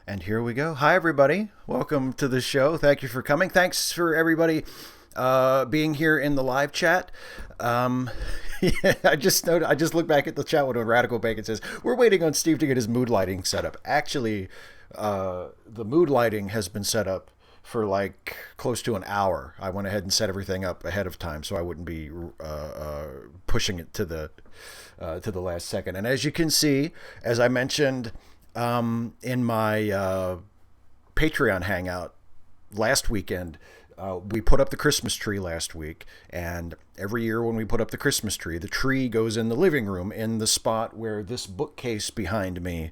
And here we go. Hi, everybody. Welcome to the show. Thank you for coming. Thanks for everybody being here in the live chat. Yeah, I just looked back at the chat window and Radical Bacon says, we're waiting on Steve to get his mood lighting set up. Actually, the mood lighting has been set up for like close to an hour. I went ahead and set everything up ahead of time so I wouldn't be pushing it to the last second. And as you can see, as I mentioned in my Patreon hangout last weekend, we put up the Christmas tree last week, and every year when we put up the Christmas tree, the tree goes in the living room in the spot where this bookcase behind me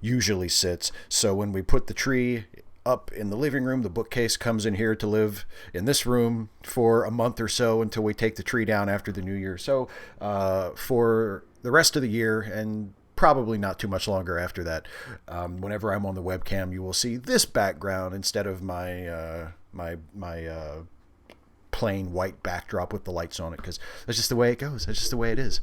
usually sits. So when we put the tree up in the living room, the bookcase comes in here to live in this room for a month or so until we take the tree down after the new year. So for the rest of the year, and probably not too much longer after that, whenever I'm on the webcam, you will see this background instead of my plain white backdrop with the lights on it, because that's just the way it goes. That's just the way it is.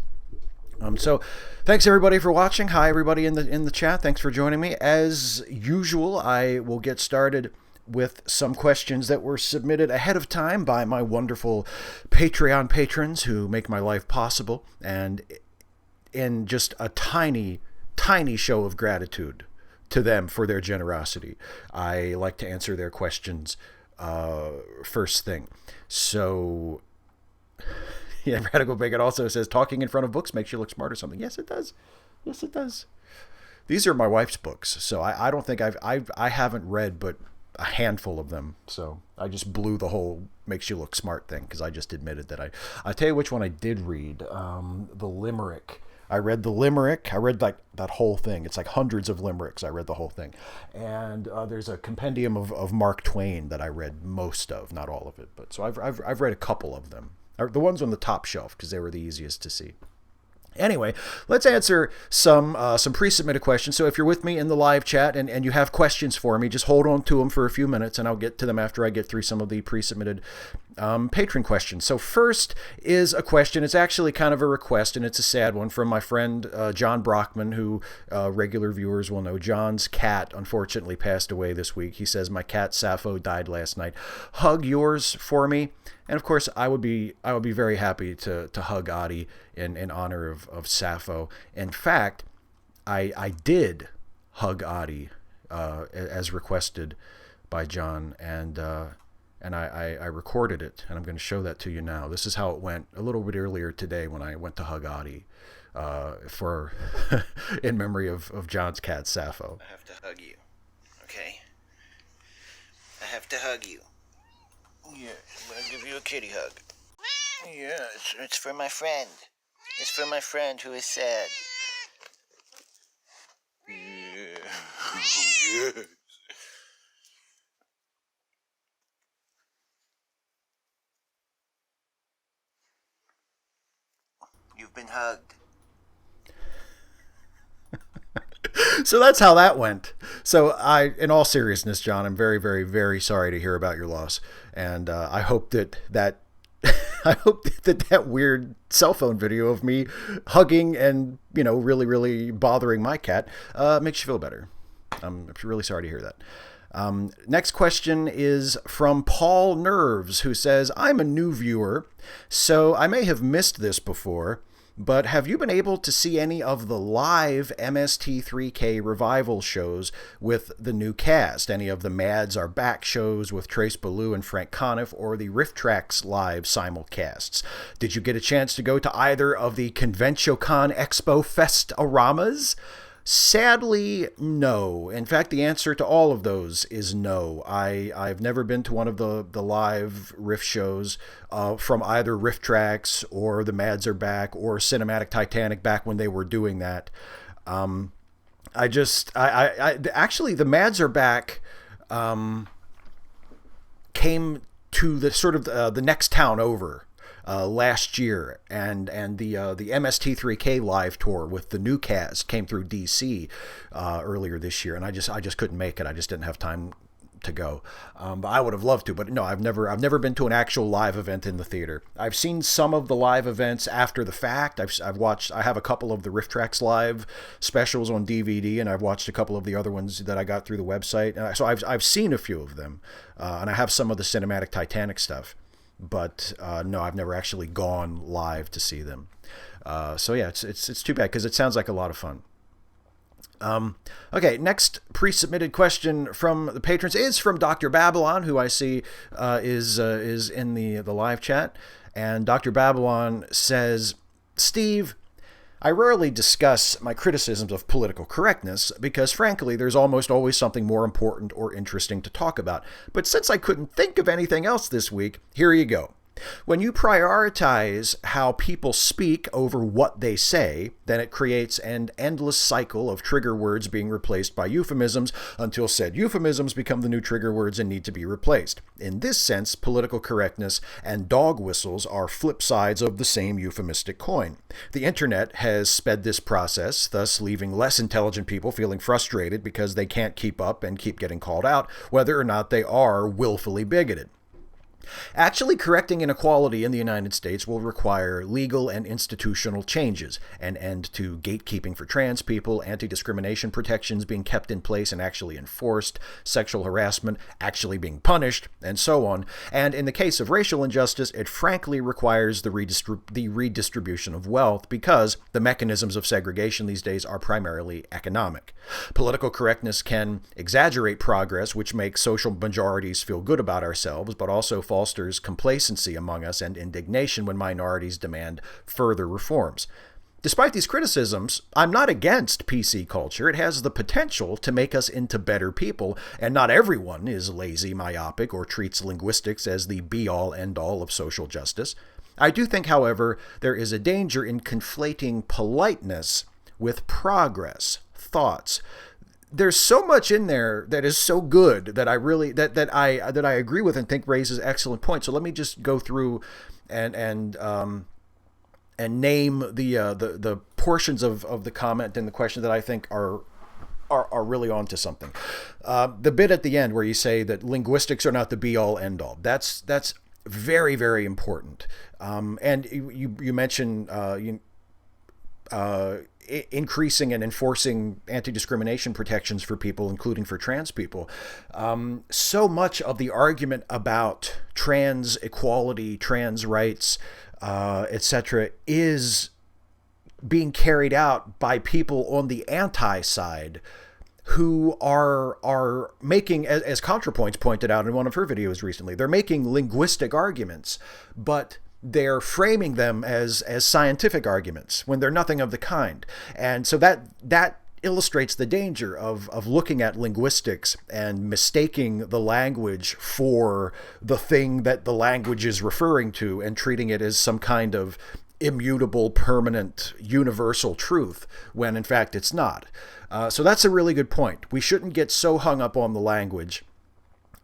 So thanks everybody for watching. Hi everybody in the chat. Thanks for joining me. As usual, I will get started with some questions that were submitted ahead of time by my wonderful Patreon patrons who make my life possible, and in just a tiny show of gratitude to them for their generosity, I like to answer their questions first thing. So yeah, Radical Bacon also says talking in front of books makes you look smart or something. Yes, it does. Yes, it does. These are my wife's books, so I don't think I haven't read but a handful of them. So I just blew the whole makes you look smart thing because I just admitted that I tell you which one I did read. The Limerick. I read the Limerick. I read like that whole thing. It's like hundreds of limericks. I read the whole thing. And there's a compendium of Mark Twain that I read most of, not all of it, but so I've read a couple of them. The ones on the top shelf because they were the easiest to see. Anyway, let's answer some pre-submitted questions. So if you're with me in the live chat and you have questions for me, just hold on to them for a few minutes and I'll get to them after I get through some of the pre-submitted patron questions. So first is a question. It's actually kind of a request, and it's a sad one, from my friend John Brockman, who regular viewers will know. John's cat unfortunately passed away this week. He says, my cat Sappho died last night. Hug yours for me. And of course, I would be very happy to hug Adi in honor of Sappho. In fact, I did hug Adi as requested by John, and I recorded it, and I'm going to show that to you now. This is how it went a little bit earlier today when I went to hug Adi for in memory of John's cat Sappho. I have to hug you, okay? I have to hug you. Yeah, I'm gonna give you a kitty hug. Yeah, it's for my friend. It's for my friend who is sad. Yeah. Yes. You've been hugged. So that's how that went. So in all seriousness, John, I'm very, very, very sorry to hear about your loss, and I hope that I hope that weird cell phone video of me hugging and really, really bothering my cat makes you feel better. I'm really sorry to hear that. Next question is from Paul Nerves, who says, I'm a new viewer, so I may have missed this before, but have you been able to see any of the live MST3K revival shows with the new cast? Any of the Mads Are Back shows with Trace Ballou and Frank Conniff, or the Riff Tracks live simulcasts? Did you get a chance to go to either of the ConventionCon Expo Fest-aramas? Sadly, no. In fact, the answer to all of those is no. I've never been to one of the live riff shows from either Riff Tracks or the Mads Are Back or Cinematic Titanic back when they were doing that. Actually, the Mads Are Back came to the sort of the next town over last year, and the MST3K live tour with the new cast came through DC earlier this year, and I just couldn't make it. I just didn't have time to go. But I would have loved to, but no, I've never been to an actual live event in the theater. I've seen some of the live events after the fact. I have a couple of the Riff Tracks live specials on DVD, and I've watched a couple of the other ones that I got through the website. And so I've seen a few of them, and I have some of the cinematic Titanic stuff. But no, I've never actually gone live to see them. So yeah, it's too bad because it sounds like a lot of fun. Okay, next pre-submitted question from the patrons is from Dr. Babylon, who I see is in the live chat. And Dr. Babylon says, Steve, I rarely discuss my criticisms of political correctness because, frankly, there's almost always something more important or interesting to talk about. But since I couldn't think of anything else this week, here you go. When you prioritize how people speak over what they say, then it creates an endless cycle of trigger words being replaced by euphemisms until said euphemisms become the new trigger words and need to be replaced. In this sense, political correctness and dog whistles are flip sides of the same euphemistic coin. The internet has sped this process, thus leaving less intelligent people feeling frustrated because they can't keep up and keep getting called out, whether or not they are willfully bigoted. Actually correcting inequality in the United States will require legal and institutional changes, an end to gatekeeping for trans people, anti-discrimination protections being kept in place and actually enforced, sexual harassment actually being punished, and so on. And in the case of racial injustice, it frankly requires the redistribution of wealth because the mechanisms of segregation these days are primarily economic. Political correctness can exaggerate progress, which makes social majorities feel good about ourselves, but also fosters complacency among us and indignation when minorities demand further reforms. Despite these criticisms, I'm not against PC culture. It has the potential to make us into better people, and not everyone is lazy, myopic, or treats linguistics as the be-all, end-all of social justice. I do think, however, there is a danger in conflating politeness with progress, thoughts. There's so much in there that is so good that I really that I agree with and think raises excellent points. So let me just go through and name the portions of the comment and the question that I think are really onto something. The bit at the end where you say that linguistics are not the be all end all. That's very, very important. And you mentioned increasing and enforcing anti-discrimination protections for people, including for trans people. So much of the argument about trans equality, trans rights, etc., is being carried out by people on the anti-side who are making, as ContraPoints pointed out in one of her videos recently, they're making linguistic arguments, but they're framing them as scientific arguments when they're nothing of the kind. And so that illustrates the danger of looking at linguistics and mistaking the language for the thing that the language is referring to and treating it as some kind of immutable, permanent, universal truth, when in fact it's not. So that's a really good point. We shouldn't get so hung up on the language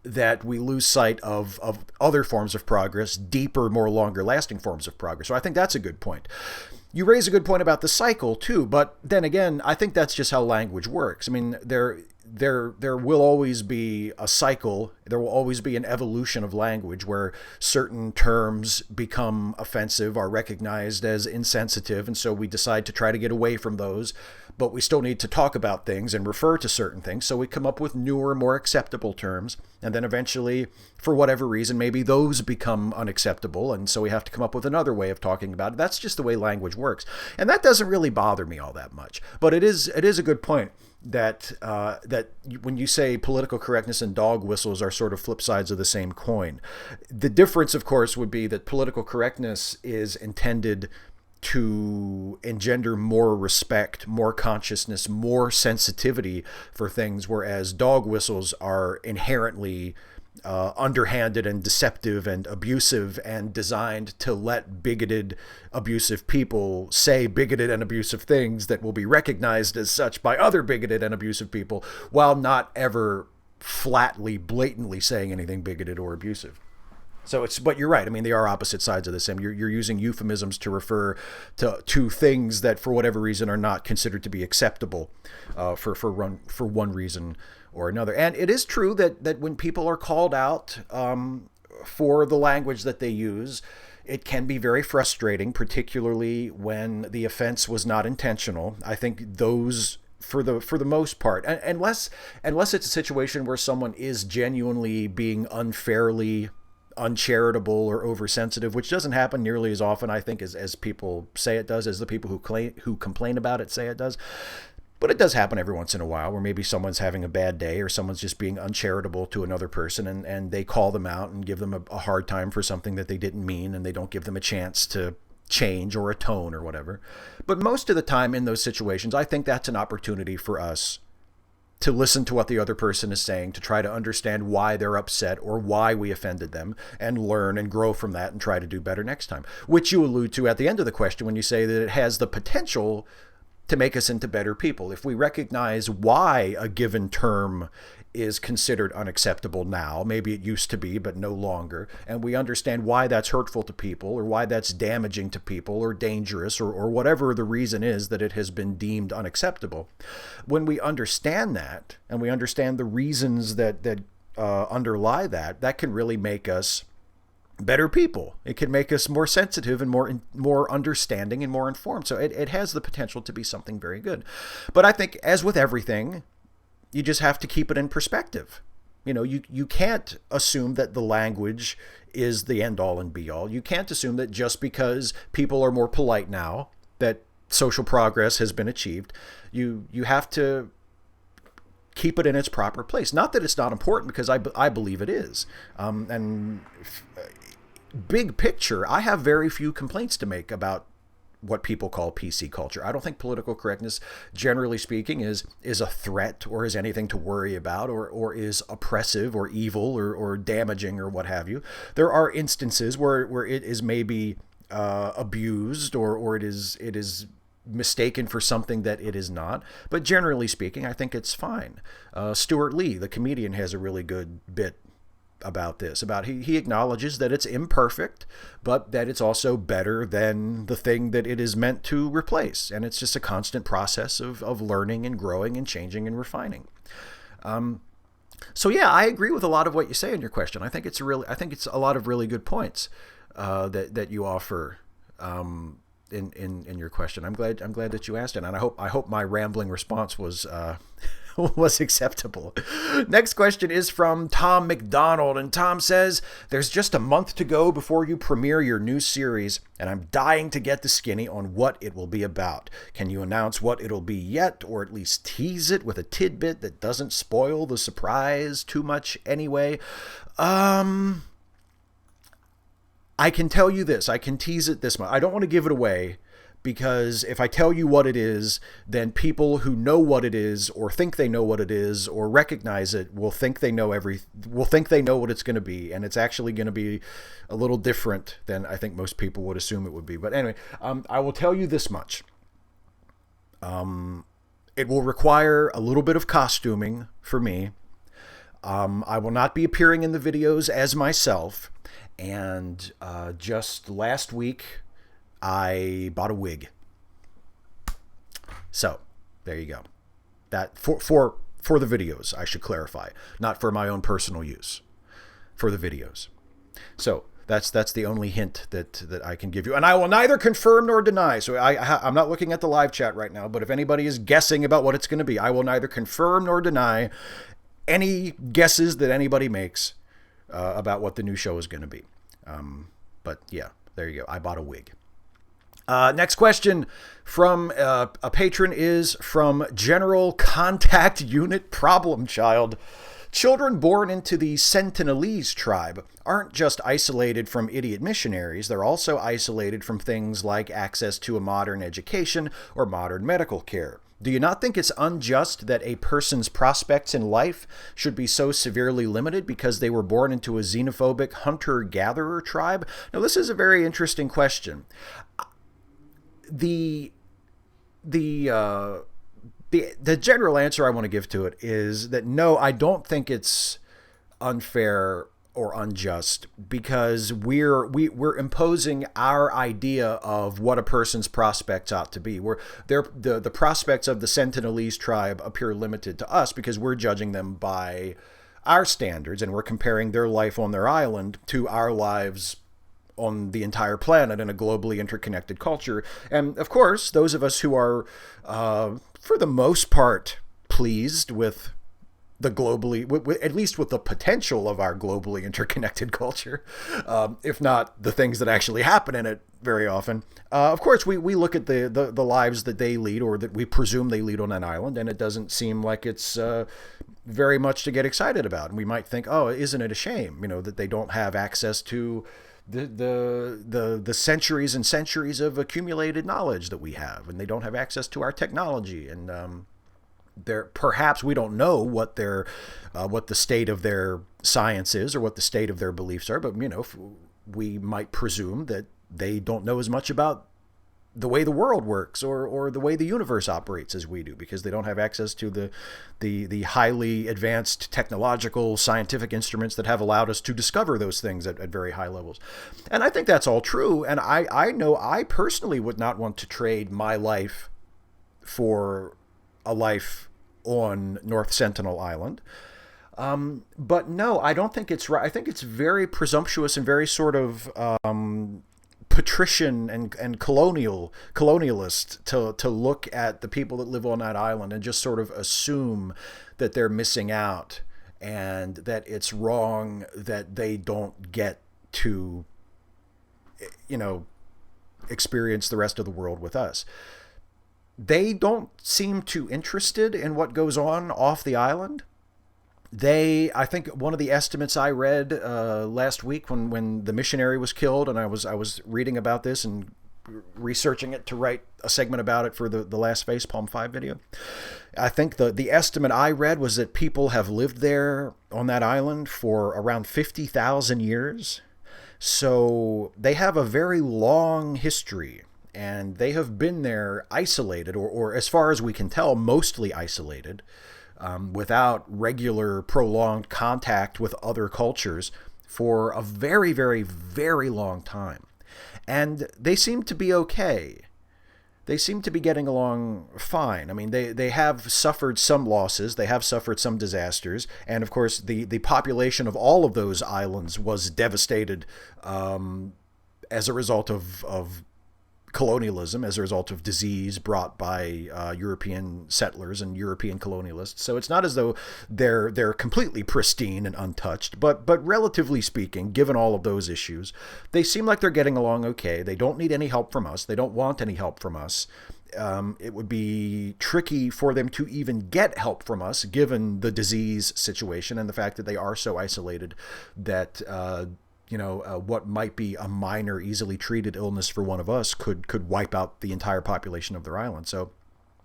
that we lose sight of other forms of progress, deeper, more longer lasting forms of progress. So I think that's a good point. You raise a good point about the cycle too, but then again, I think that's just how language works. I mean, there will always be a cycle. There will always be an evolution of language where certain terms become offensive, are recognized as insensitive, and so we decide to try to get away from those, but we still need to talk about things and refer to certain things, so we come up with newer, more acceptable terms, and then eventually, for whatever reason, maybe those become unacceptable, and so we have to come up with another way of talking about it. That's just the way language works, and that doesn't really bother me all that much, but it is a good point that when you say political correctness and dog whistles are sort of flip sides of the same coin. The difference, of course, would be that political correctness is intended to engender more respect, more consciousness, more sensitivity for things, whereas dog whistles are inherently underhanded and deceptive and abusive and designed to let bigoted, abusive people say bigoted and abusive things that will be recognized as such by other bigoted and abusive people while not ever flatly, blatantly saying anything bigoted or abusive. So but you're right. I mean, they are opposite sides of the same. You're using euphemisms to refer to things that, for whatever reason, are not considered to be acceptable for one reason or another. And it is true that when people are called out for the language that they use, it can be very frustrating, particularly when the offense was not intentional. I think those, for the most part, unless it's a situation where someone is genuinely being unfairly uncharitable or oversensitive, which doesn't happen nearly as often, I think, as people say it does, as the people who complain about it say it does. But it does happen every once in a while where maybe someone's having a bad day or someone's just being uncharitable to another person, and they call them out and give them a hard time for something that they didn't mean, and they don't give them a chance to change or atone or whatever. But most of the time in those situations, I think that's an opportunity for us to listen to what the other person is saying, to try to understand why they're upset or why we offended them, and learn and grow from that and try to do better next time. Which you allude to at the end of the question when you say that it has the potential to make us into better people. If we recognize why a given term is considered unacceptable now, maybe it used to be, but no longer, and we understand why that's hurtful to people, or why that's damaging to people, or dangerous, or whatever the reason is that it has been deemed unacceptable. When we understand that, and we understand the reasons that underlie that, that can really make us better people. It can make us more sensitive and more understanding and more informed. So it has the potential to be something very good. But I think, as with everything, you just have to keep it in perspective. You know, you can't assume that the language is the end all and be all. You can't assume that just because people are more polite now that social progress has been achieved. You have to keep it in its proper place. Not that it's not important, because I believe it is. Big picture, I have very few complaints to make about what people call PC culture. I don't think political correctness, generally speaking, is a threat or is anything to worry about, or is oppressive or evil or damaging or what have you. There are instances where it is maybe abused or it is mistaken for something that it is not. But generally speaking, I think it's fine. Stuart Lee, the comedian, has a really good bit about this. He acknowledges that it's imperfect, but that it's also better than the thing that it is meant to replace. And it's just a constant process of learning and growing and changing and refining. So yeah, I agree with a lot of what you say in your question. I think it's a lot of really good points that you offer in your question. I'm glad that you asked it, and I hope my rambling response was was acceptable. Next question is from Tom McDonald, and Tom says, there's just a month to go before you premiere your new series, and I'm dying to get the skinny on what it will be about. Can you announce what it'll be yet, or at least tease it with a tidbit that doesn't spoil the surprise too much anyway? I can tell you this. I can tease it this much. I don't want to give it away, because if I tell you what it is, then people who know what it is, or think they know what it is, or recognize it, will think they know what it's going to be, and it's actually going to be a little different than I think most people would assume it would be. But anyway, I will tell you this much. It will require a little bit of costuming for me. I will not be appearing in the videos as myself, and just last week I bought a wig. So there you go. That for the videos, I should clarify, not for my own personal use, for the videos. So that's the only hint that I can give you, and I will neither confirm nor deny. So I'm not looking at the live chat right now, but if anybody is guessing about what it's going to be, I will neither confirm nor deny any guesses that anybody makes about what the new show is going to be. But yeah, there you go. I bought a wig. Next question from a patron is from General Contact Unit Problem Child. Children born into the Sentinelese tribe aren't just isolated from idiot missionaries, they're also isolated from things like access to a modern education or modern medical care. Do you not think it's unjust that a person's prospects in life should be so severely limited because they were born into a xenophobic hunter-gatherer tribe? Now, this is a very interesting question. The general answer I want to give to it is that no, I don't think it's unfair or unjust because we're imposing our idea of what a person's prospects ought to be. The prospects of the Sentinelese tribe appear limited to us because we're judging them by our standards, and we're comparing their life on their island to our lives on the entire planet in a globally interconnected culture. And of course, those of us who are, for the most part, pleased with the globally, at least with the potential of our globally interconnected culture, if not the things that actually happen in it very often. Of course, we look at the lives that they lead, or that we presume they lead on an island, and it doesn't seem like it's very much to get excited about. And we might think, oh, isn't it a shame, that they don't have access to the centuries and centuries of accumulated knowledge that we have, and they don't have access to our technology, and perhaps we don't know what the state of their science is, or what the state of their beliefs are, but we might presume that they don't know as much about the way the world works, or the way the universe operates as we do, because they don't have access to the highly advanced technological scientific instruments that have allowed us to discover those things at very high levels. And I think that's all true. And I know I personally would not want to trade my life for a life on North Sentinel Island. But no, I don't think it's right. I think it's very presumptuous and very sort of patrician and colonialist to look at the people that live on that island and just sort of assume that they're missing out, and that it's wrong that they don't get to, experience the rest of the world with us. They don't seem too interested in what goes on off the island. I think one of the estimates I read last week when the missionary was killed, and I was reading about this and researching it to write a segment about it for the last Facepalm 5 video. I think the estimate I read was that people have lived there on that island for around 50,000 years. So they have a very long history, and they have been there isolated, or as far as we can tell, mostly isolated, without regular prolonged contact with other cultures for a very, very, very long time. And they seem to be okay. They seem to be getting along fine. I mean, they have suffered some losses. They have suffered some disasters. And of course, the population of all of those islands was devastated as a result of colonialism, as a result of disease brought by European settlers and European colonialists. So it's not as though they're completely pristine and untouched, but relatively speaking, given all of those issues, they seem like they're getting along okay. They don't need any help from us. They don't want any help from us. It would be tricky for them to even get help from us, given the disease situation and the fact that they are so isolated that what might be a minor, easily treated illness for one of us could wipe out the entire population of their island. So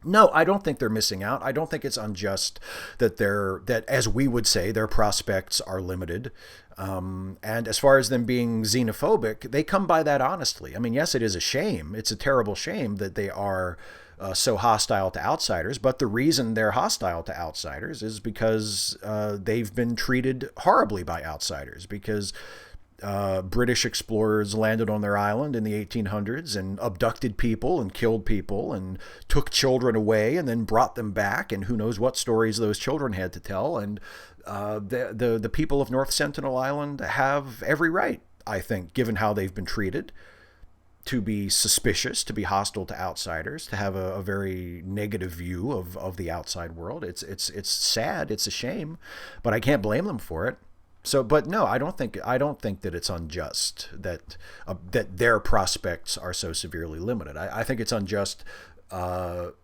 no, I don't think they're missing out. I don't think it's unjust that as we would say, their prospects are limited. And as far as them being xenophobic, they come by that honestly. I mean, yes, it is a shame. It's a terrible shame that they are so hostile to outsiders. But the reason they're hostile to outsiders is because they've been treated horribly by outsiders, because British explorers landed on their island in the 1800s and abducted people and killed people and took children away and then brought them back, and who knows what stories those children had to tell. And the people of North Sentinel Island have every right, I think, given how they've been treated, to be suspicious, to be hostile to outsiders, to have a very negative view of the outside world. It's sad, it's a shame, but I can't blame them for it. So, but no, I don't think that it's unjust that their prospects are so severely limited. I think it's unjust the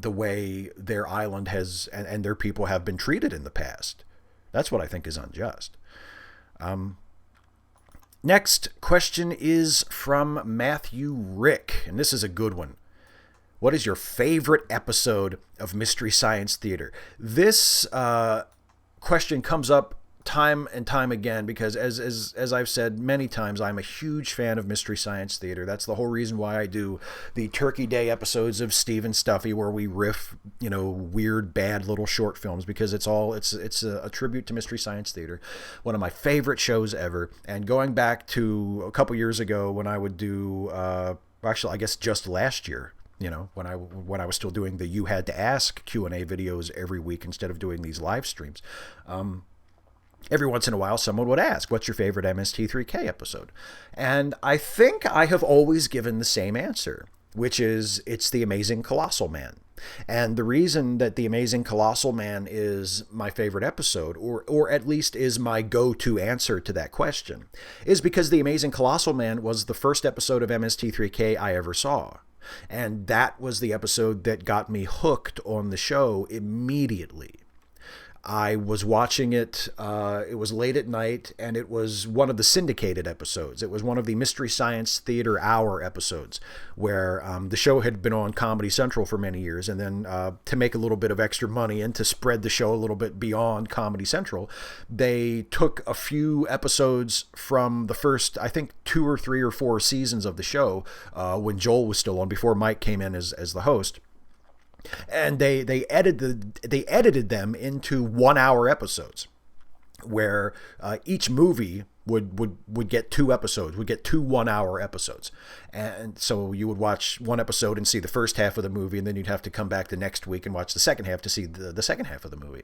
way their island has and their people have been treated in the past. That's what I think is unjust. Next question is from Matthew Rick, and this is a good one. What is your favorite episode of Mystery Science Theater? This question comes up time and time again, because as I've said many times, I'm a huge fan of Mystery Science Theater. That's the whole reason why I do the Turkey Day episodes of Steve and Stuffy, where we riff, weird, bad little short films, because it's a tribute to Mystery Science Theater, one of my favorite shows ever. And going back to a couple years ago when I would do, actually, I guess just last year, when I was still doing the You Had to Ask Q&A videos every week instead of doing these live streams. Every once in a while, someone would ask, what's your favorite MST3K episode? And I think I have always given the same answer, which is it's The Amazing Colossal Man. And the reason that The Amazing Colossal Man is my favorite episode, or at least is my go-to answer to that question, is because The Amazing Colossal Man was the first episode of MST3K I ever saw. And that was the episode that got me hooked on the show immediately. I was watching it, it was late at night, and it was one of the syndicated episodes. It was one of the Mystery Science Theater Hour episodes, where the show had been on Comedy Central for many years, and then to make a little bit of extra money and to spread the show a little bit beyond Comedy Central, they took a few episodes from the first, I think, 2 or 3 or 4 seasons of the show, when Joel was still on, before Mike came in as the host. And they edited them into 1-hour episodes, where each movie would get 2 episodes, would get 2 1-hour episodes. And so you would watch one episode and see the first half of the movie, and then you'd have to come back the next week and watch the second half to see the second half of the movie.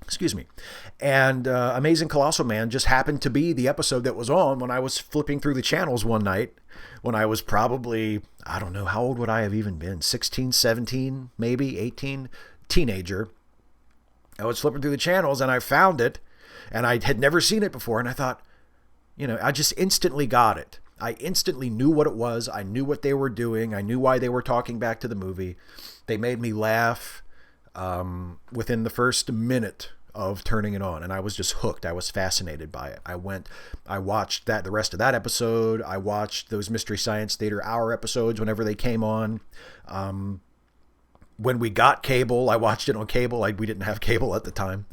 Excuse me. And Amazing Colossal Man just happened to be the episode that was on when I was flipping through the channels one night, when I was probably, I don't know, how old would I have even been? 16, 17, maybe 18, teenager. I was flipping through the channels and I found it, and I had never seen it before. And I thought, I just instantly got it. I instantly knew what it was. I knew what they were doing. I knew why they were talking back to the movie. They made me laugh within the first minute of turning it on, and I was just hooked. I was fascinated by it. I watched the rest of that episode. I watched those Mystery Science Theater Hour episodes whenever they came on. When we got cable, I watched it on cable. We didn't have cable at the time.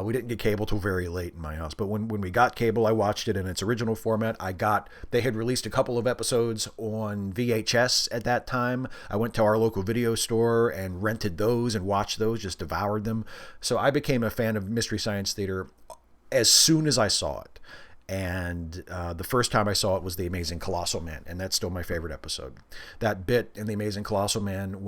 We didn't get cable till very late in my house. But when we got cable, I watched it in its original format. They had released a couple of episodes on VHS at that time. I went to our local video store and rented those and watched those, just devoured them. So I became a fan of Mystery Science Theater as soon as I saw it. And the first time I saw it was The Amazing Colossal Man, and that's still my favorite episode. That bit in The Amazing Colossal Man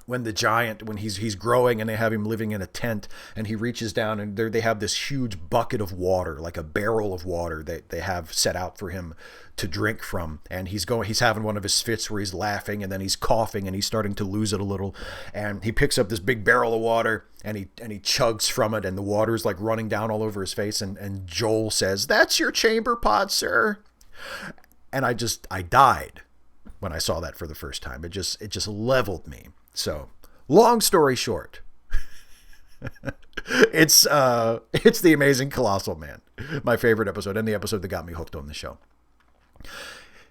when the giant, when he's growing and they have him living in a tent, and he reaches down and they have this huge bucket of water, like a barrel of water that they have set out for him to drink from. And he's having one of his fits where he's laughing, and then he's coughing and he's starting to lose it a little. And he picks up this big barrel of water and he chugs from it, and the water's like running down all over his face. And Joel says, "That's your chamber pot, sir." And I died when I saw that for the first time. It just leveled me. So, long story short, it's The Amazing Colossal Man, my favorite episode, and the episode that got me hooked on the show.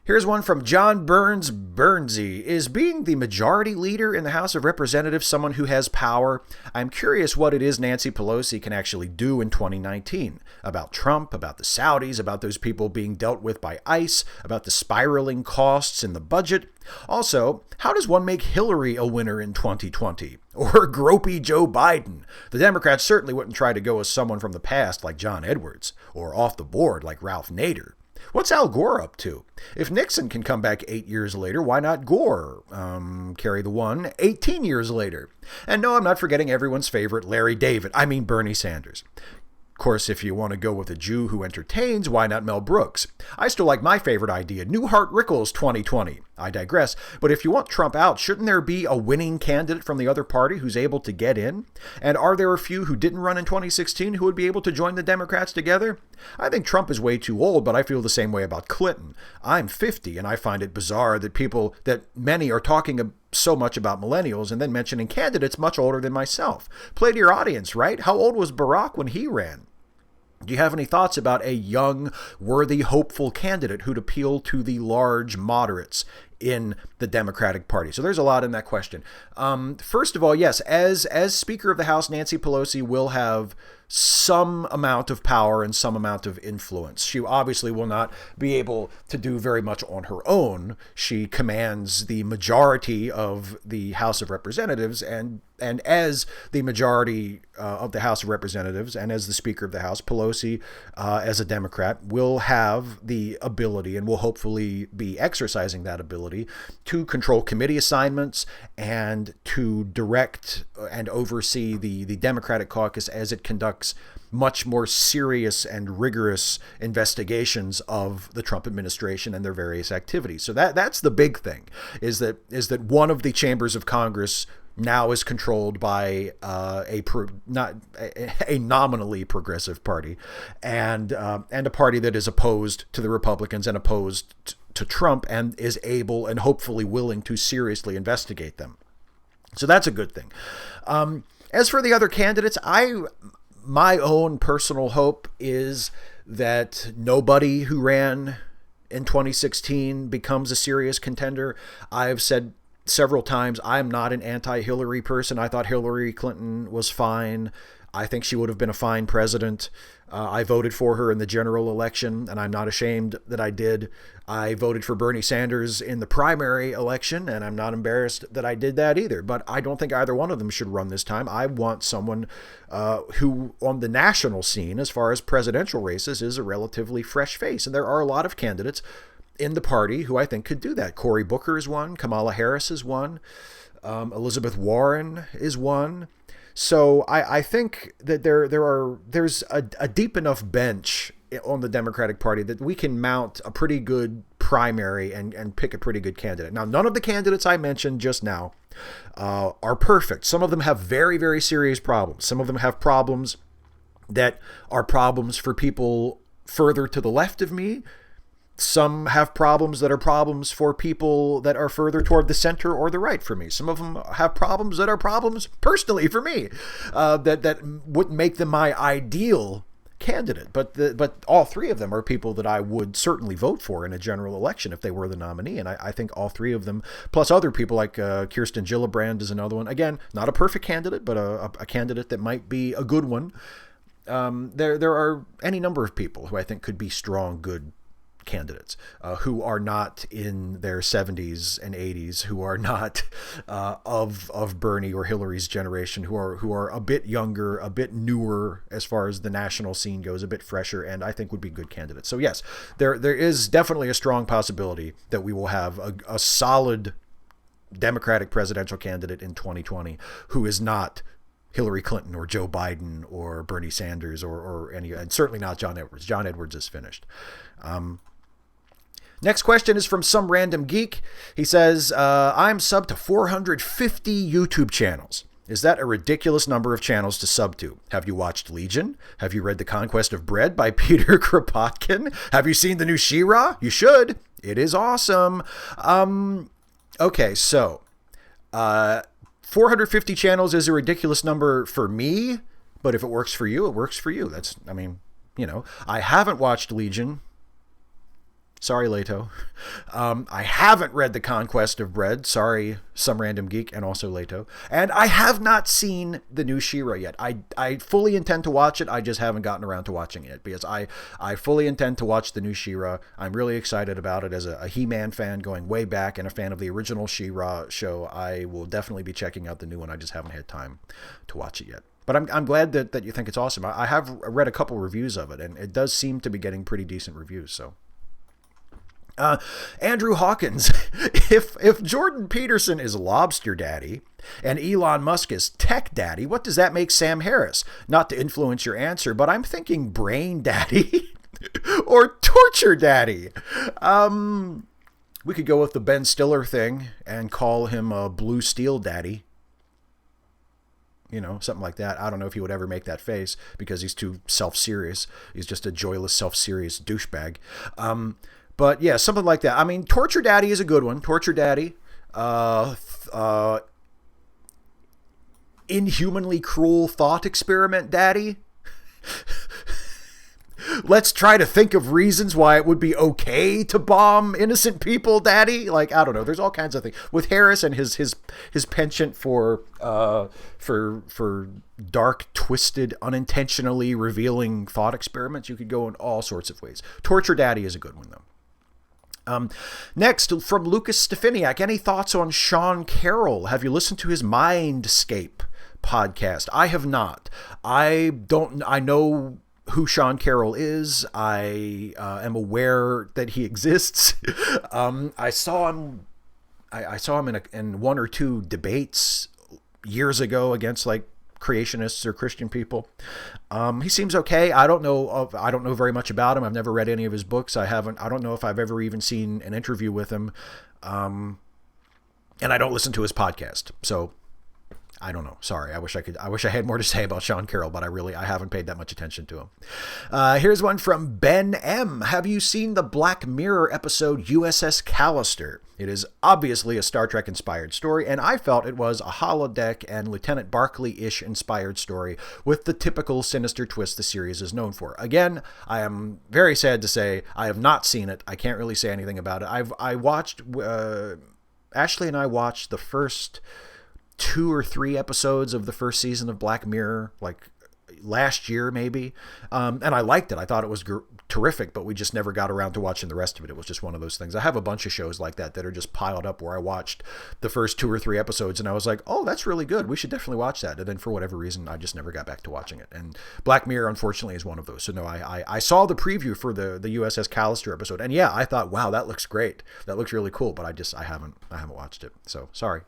Here's one from John Burnsy. Is being the majority leader in the House of Representatives someone who has power? I'm curious what it is Nancy Pelosi can actually do in 2019. About Trump, about the Saudis, about those people being dealt with by ICE, about the spiraling costs in the budget. Also, how does one make Hillary a winner in 2020? Or gropey Joe Biden? The Democrats certainly wouldn't try to go as someone from the past like John Edwards, or off the board like Ralph Nader. What's Al Gore up to? If Nixon can come back 8 years later, why not Gore? Carry the one 18 years later. And no, I'm not forgetting everyone's favorite Larry David. I mean Bernie Sanders. Of course, if you want to go with a Jew who entertains, why not Mel Brooks? I still like my favorite idea, Newhart-Rickles 2020. I digress, but if you want Trump out, shouldn't there be a winning candidate from the other party who's able to get in? And are there a few who didn't run in 2016 who would be able to join the Democrats together? I think Trump is way too old, but I feel the same way about Clinton. I'm 50, and I find it bizarre that many are talking so much about millennials and then mentioning candidates much older than myself. Play to your audience, right? How old was Barack when he ran? Do you have any thoughts about a young, worthy, hopeful candidate who'd appeal to the large moderates? in the Democratic Party. So there's a lot in that question. First of all, yes, as Speaker of the House, Nancy Pelosi will have some amount of power and some amount of influence. She obviously will not be able to do very much on her own. She commands the majority of the House of Representatives, and as the majority of the House of Representatives and as the Speaker of the House, Pelosi, as a Democrat, will have the ability and will hopefully be exercising that ability to control committee assignments and to direct and oversee the Democratic caucus as it conducts much more serious and rigorous investigations of the Trump administration and their various activities. So that's the big thing, is that one of the chambers of Congress now is controlled by a nominally progressive party, and a party that is opposed to the Republicans and opposed to Trump, and is able and hopefully willing to seriously investigate them. So that's a good thing. As for the other candidates, my own personal hope is that nobody who ran in 2016 becomes a serious contender. I've said several times, I'm not an anti-Hillary person. I thought Hillary Clinton was fine. I think she would have been a fine president. I voted for her in the general election, and I'm not ashamed that I did. I voted for Bernie Sanders in the primary election, and I'm not embarrassed that I did that either. But I don't think either one of them should run this time. I want someone who, on the national scene, as far as presidential races, is a relatively fresh face. And there are a lot of candidates in the party who I think could do that. Cory Booker is one. Kamala Harris is one. Elizabeth Warren is one. So I think that there's a deep enough bench on the Democratic Party that we can mount a pretty good primary and pick a pretty good candidate. Now, none of the candidates I mentioned just now are perfect. Some of them have very, very serious problems. Some of them have problems that are problems for people further to the left of me. Some have problems that are problems for people that are further toward the center or the right for me. Some of them have problems that are problems personally for me, that wouldn't make them my ideal candidate. But all three of them are people that I would certainly vote for in a general election if they were the nominee. And I think all three of them, plus other people like Kirsten Gillibrand is another one. Again, not a perfect candidate, but a candidate that might be a good one. There are any number of people who I think could be strong, good candidates who are not in their 70s and 80s, who are not of Bernie or Hillary's generation, who are a bit younger, a bit newer as far as the national scene goes, a bit fresher, and I think would be good candidates. So yes, there is definitely a strong possibility that we will have a solid Democratic presidential candidate in 2020 who is not Hillary Clinton or Joe Biden or Bernie Sanders or any, and certainly not John Edwards. John Edwards is finished. Next question is from some random geek. He says, I'm subbed to 450 YouTube channels. Is that a ridiculous number of channels to sub to? Have you watched Legion? Have you read The Conquest of Bread by Peter Kropotkin? Have you seen the new She-Ra? You should. It is awesome. Okay, so 450 channels is a ridiculous number for me, but if it works for you, it works for you. I haven't watched Legion. Sorry, Leto. I haven't read The Conquest of Bread. Sorry, some random geek, and also Leto. And I have not seen the new She-Ra yet. I fully intend to watch it. I just haven't gotten around to watching it because I fully intend to watch the new She-Ra. I'm really excited about it as a He-Man fan going way back and a fan of the original She-Ra show. I will definitely be checking out the new one. I just haven't had time to watch it yet. But I'm glad that you think it's awesome. I have read a couple reviews of it, and it does seem to be getting pretty decent reviews, so... Andrew Hawkins, if Jordan Peterson is Lobster Daddy and Elon Musk is Tech Daddy, what does that make Sam Harris? Not to influence your answer, but I'm thinking Brain Daddy or Torture Daddy. We could go with the Ben Stiller thing and call him a Blue Steel Daddy. You know, something like that. I don't know if he would ever make that face because he's too self-serious. He's just a joyless, self-serious douchebag. But yeah, something like that. I mean, Torture Daddy is a good one. Torture Daddy. Inhumanly Cruel Thought Experiment Daddy. let's try to think of reasons why it would be okay to bomb innocent people, Daddy. Like, I don't know. There's all kinds of things with Harris and his penchant for dark, twisted, unintentionally revealing thought experiments. You could go in all sorts of ways. Torture Daddy is a good one, though. Next, from Lucas Stefaniuk, any thoughts on Sean Carroll? Have you listened to his Mindscape podcast? I have not. I know who Sean Carroll is. I am aware that he exists. I saw him in one or two debates years ago against like creationists or Christian people. He seems okay. I don't know very much about him. I've never read any of his books. I don't know if I've ever even seen an interview with him. And I don't listen to his podcast. So I don't know. Sorry. I wish I had more to say about Sean Carroll, but I haven't paid that much attention to him. Here's one from Ben M. Have you seen the Black Mirror episode USS Callister? It is obviously a Star Trek inspired story, and I felt it was a holodeck and Lieutenant Barclay-ish inspired story with the typical sinister twist the series is known for. Again, I am very sad to say I have not seen it. I can't really say anything about it. I watched, Ashley and I watched the first 2 or 3 episodes of the first season of Black Mirror, like last year maybe, and I liked it. I thought it was terrific, but we just never got around to watching the rest of it. It was just one of those things. I have a bunch of shows like that are just piled up where I watched the first 2 or 3 episodes and I was like, oh, that's really good, we should definitely watch that, and then for whatever reason I just never got back to watching it. And Black Mirror unfortunately is one of those. So no, I saw the preview for the USS Callister episode, and yeah, I thought, wow, that looks great, that looks really cool, but I haven't watched it, so sorry.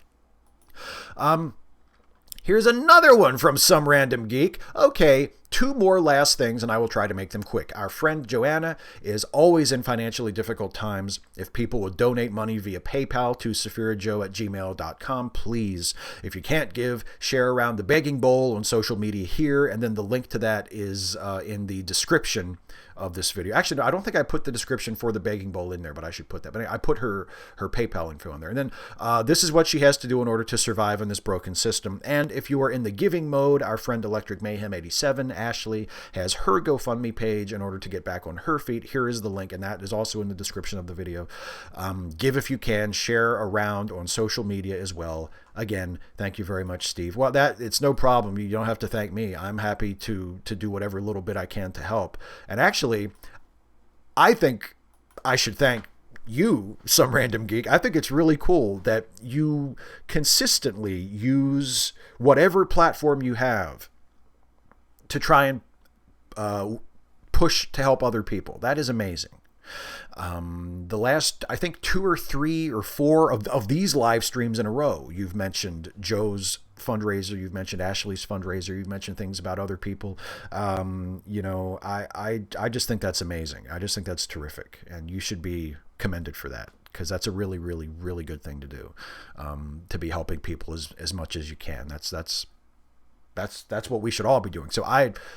Here's another one from some random geek. Okay, 2 more last things, and I will try to make them quick. Our friend Joanna is always in financially difficult times. If people would donate money via PayPal to saphirajoe@gmail.com, please. If you can't give, share around the begging bowl on social media here, and then the link to that is in the description of this video. Actually, no, I don't think I put the description for the begging bowl in there, but I should put that. But I put her PayPal info in there. And then this is what she has to do in order to survive in this broken system. And if you are in the giving mode, our friend Electric Mayhem 87, Ashley, has her GoFundMe page in order to get back on her feet. Here is the link, and that is also in the description of the video. Give if you can, share around on social media as well. Again, thank you very much, Steve. Well, it's no problem. You don't have to thank me. I'm happy to do whatever little bit I can to help. And actually, I think I should thank you, some random geek. I think it's really cool that you consistently use whatever platform you have to try and push to help other people. That is amazing. The last, I think 2 or 3 or 4 of these live streams in a row, you've mentioned Joe's fundraiser, you've mentioned Ashley's fundraiser, you've mentioned things about other people. You know, I just think that's amazing. I just think that's terrific, and you should be commended for that, because that's a really, really, really good thing to do, to be helping people as much as you can. That's what we should all be doing. So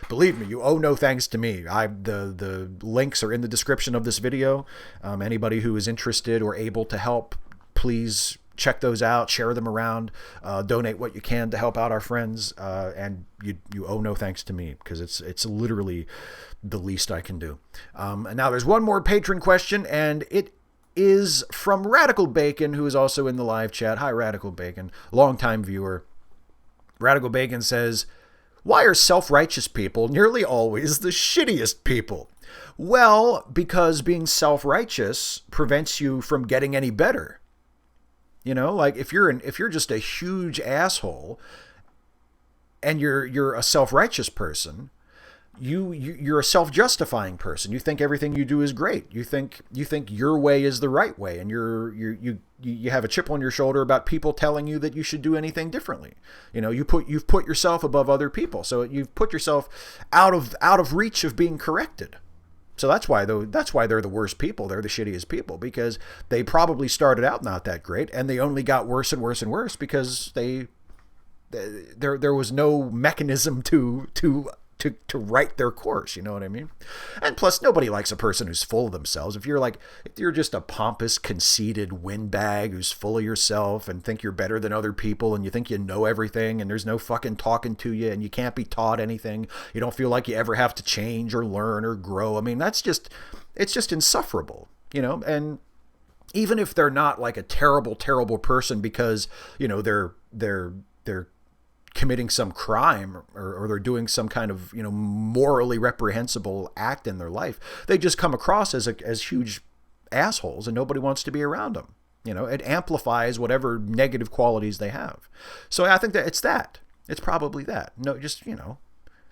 believe me, you owe no thanks to me. The links are in the description of this video. Anybody who is interested or able to help, please check those out, share them around, donate what you can to help out our friends. And you owe no thanks to me, because it's literally the least I can do. And now there's one more patron question, and it is from Radical Bacon, who is also in the live chat. Hi, Radical Bacon, longtime viewer. Radical Bacon says, why are self-righteous people nearly always the shittiest people? Well, because being self-righteous prevents you from getting any better. You know, like if you're just a huge asshole and you're a self-righteous person, you're a self-justifying person. You think everything you do is great. You think your way is the right way, and you have a chip on your shoulder about people telling you that you should do anything differently. You know, you've put yourself above other people, so you've put yourself out of reach of being corrected. So that's why they're the worst people. They're the shittiest people, because they probably started out not that great, and they only got worse and worse and worse because there was no mechanism to to right their course. You know what I mean? And plus, nobody likes a person who's full of themselves. If you're just a pompous, conceited windbag who's full of yourself and think you're better than other people and you think you know everything and there's no fucking talking to you and you can't be taught anything, you don't feel like you ever have to change or learn or grow. I mean, it's just insufferable, you know? And even if they're not like a terrible, terrible person because, you know, they're committing some crime or they're doing some kind of, you know, morally reprehensible act in their life, they just come across as huge assholes and nobody wants to be around them. You know, it amplifies whatever negative qualities they have. So I think that it's probably that. No, just, you know,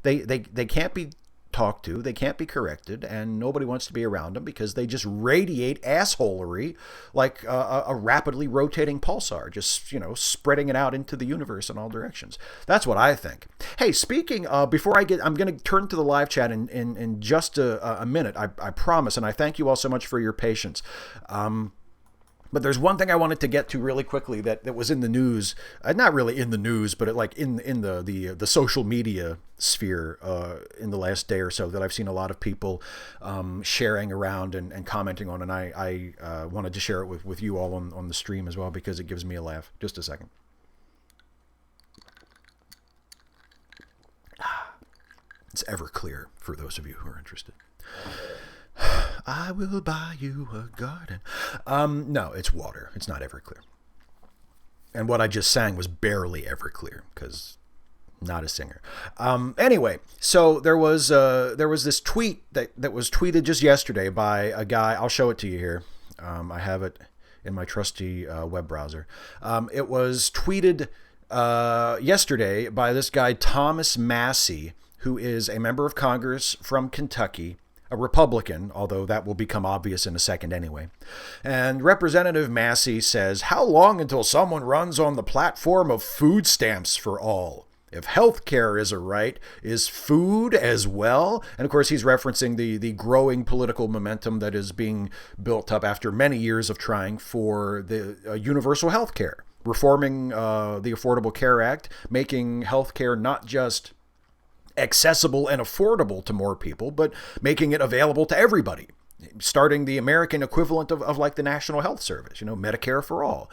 they can't be talked to, they can't be corrected, and nobody wants to be around them because they just radiate assholery like a rapidly rotating pulsar, just, you know, spreading it out into the universe in all directions. That's what I think. Hey, speaking, before I'm going to turn to the live chat in just a minute, I promise, and I thank you all so much for your patience. But there's one thing I wanted to get to really quickly that was in the news, not really in the news, but in the social media sphere in the last day or so that I've seen a lot of people sharing around and commenting on, and I wanted to share it with you all on the stream as well because it gives me a laugh. Just a second. It's Everclear for those of you who are interested. I will buy you a garden. No, it's water. It's not Everclear. And what I just sang was barely Everclear because not a singer. Anyway, so there was this tweet that was tweeted just yesterday by a guy. I'll show it to you here. I have it in my trusty web browser. It was tweeted yesterday by this guy, Thomas Massie, who is a member of Congress from Kentucky, a Republican, although that will become obvious in a second anyway. And Representative Massie says, "How long until someone runs on the platform of food stamps for all? If health care is a right, is food as well?" And of course, he's referencing the growing political momentum that is being built up after many years of trying for the universal health care, reforming the Affordable Care Act, making health care not just accessible and affordable to more people, but making it available to everybody, starting the American equivalent of like the National Health Service, you know, Medicare for all.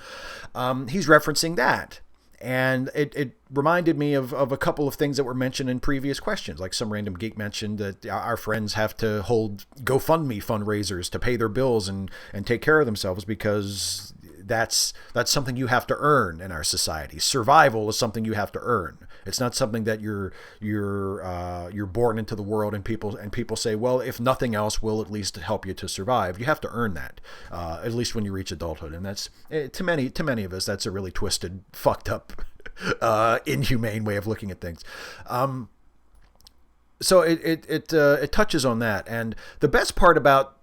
He's referencing that. And it reminded me of a couple of things that were mentioned in previous questions. Like some random geek mentioned that our friends have to hold GoFundMe fundraisers to pay their bills and take care of themselves because that's something you have to earn in our society. Survival is something you have to earn. It's not something that you're born into the world and people say, well, if nothing else, we'll at least help you to survive. You have to earn that, at least when you reach adulthood. And that's to many of us, that's a really twisted, fucked up, inhumane way of looking at things. So it touches on that. And the best part about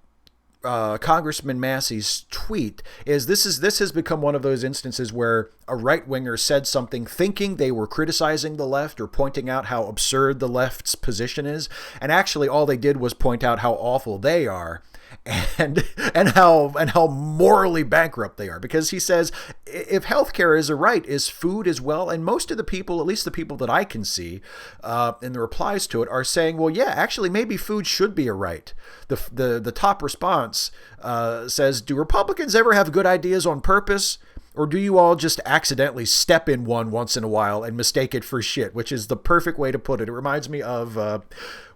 Congressman Massey's tweet is this has become one of those instances where a right-winger said something thinking they were criticizing the left or pointing out how absurd the left's position is, and actually all they did was point out how awful they are and how morally bankrupt they are. Because he says if healthcare is a right, is food as well? And most of the people, at least the people that I can see in the replies to it, are saying, well, yeah, actually maybe food should be a right. The top response says, do Republicans ever have good ideas on purpose? Or do you all just accidentally step in one once in a while and mistake it for shit, which is the perfect way to put it. It reminds me of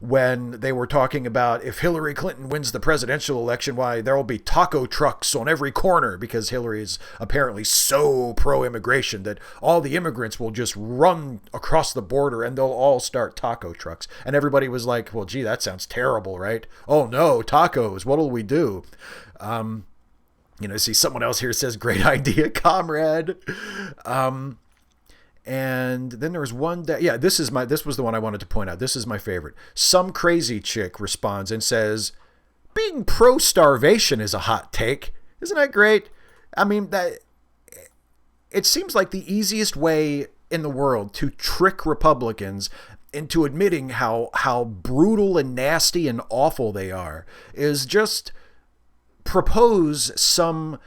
when they were talking about if Hillary Clinton wins the presidential election, why there will be taco trucks on every corner because Hillary is apparently so pro-immigration that all the immigrants will just run across the border and they'll all start taco trucks. And everybody was like, well, gee, that sounds terrible, right? Oh no, tacos, what'll we do? You know, see someone else here says, great idea, comrade. And then there was one that, yeah, this was the one I wanted to point out. This is my favorite. Some crazy chick responds and says, being pro-starvation is a hot take. Isn't that great? I mean, it seems like the easiest way in the world to trick Republicans into admitting how brutal and nasty and awful they are is just propose some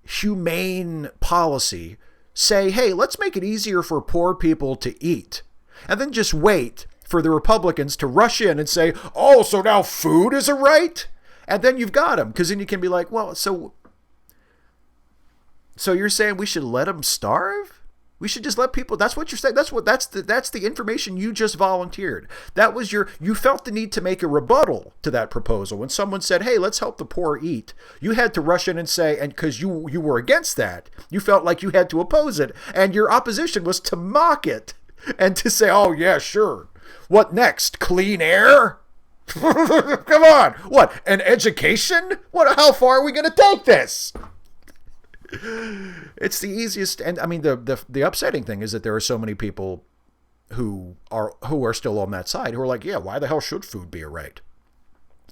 humane policy. Say, hey, let's make it easier for poor people to eat. And then just wait for the Republicans to rush in and say, oh, so now food is a right? And then you've got them, because then you can be like, well, so you're saying we should let them starve? We should just let people. That's what you're saying. That's the information you just volunteered. That was you felt the need to make a rebuttal to that proposal. When someone said, hey, let's help the poor eat, you had to rush in and say, and because you were against that, you felt like you had to oppose it. And your opposition was to mock it and to say, oh, yeah, sure. What next? Clean air? Come on. What? An education? How far are we going to take this? It's the easiest, and I mean the upsetting thing is that there are so many people who are still on that side who are like, yeah, why the hell should food be a right?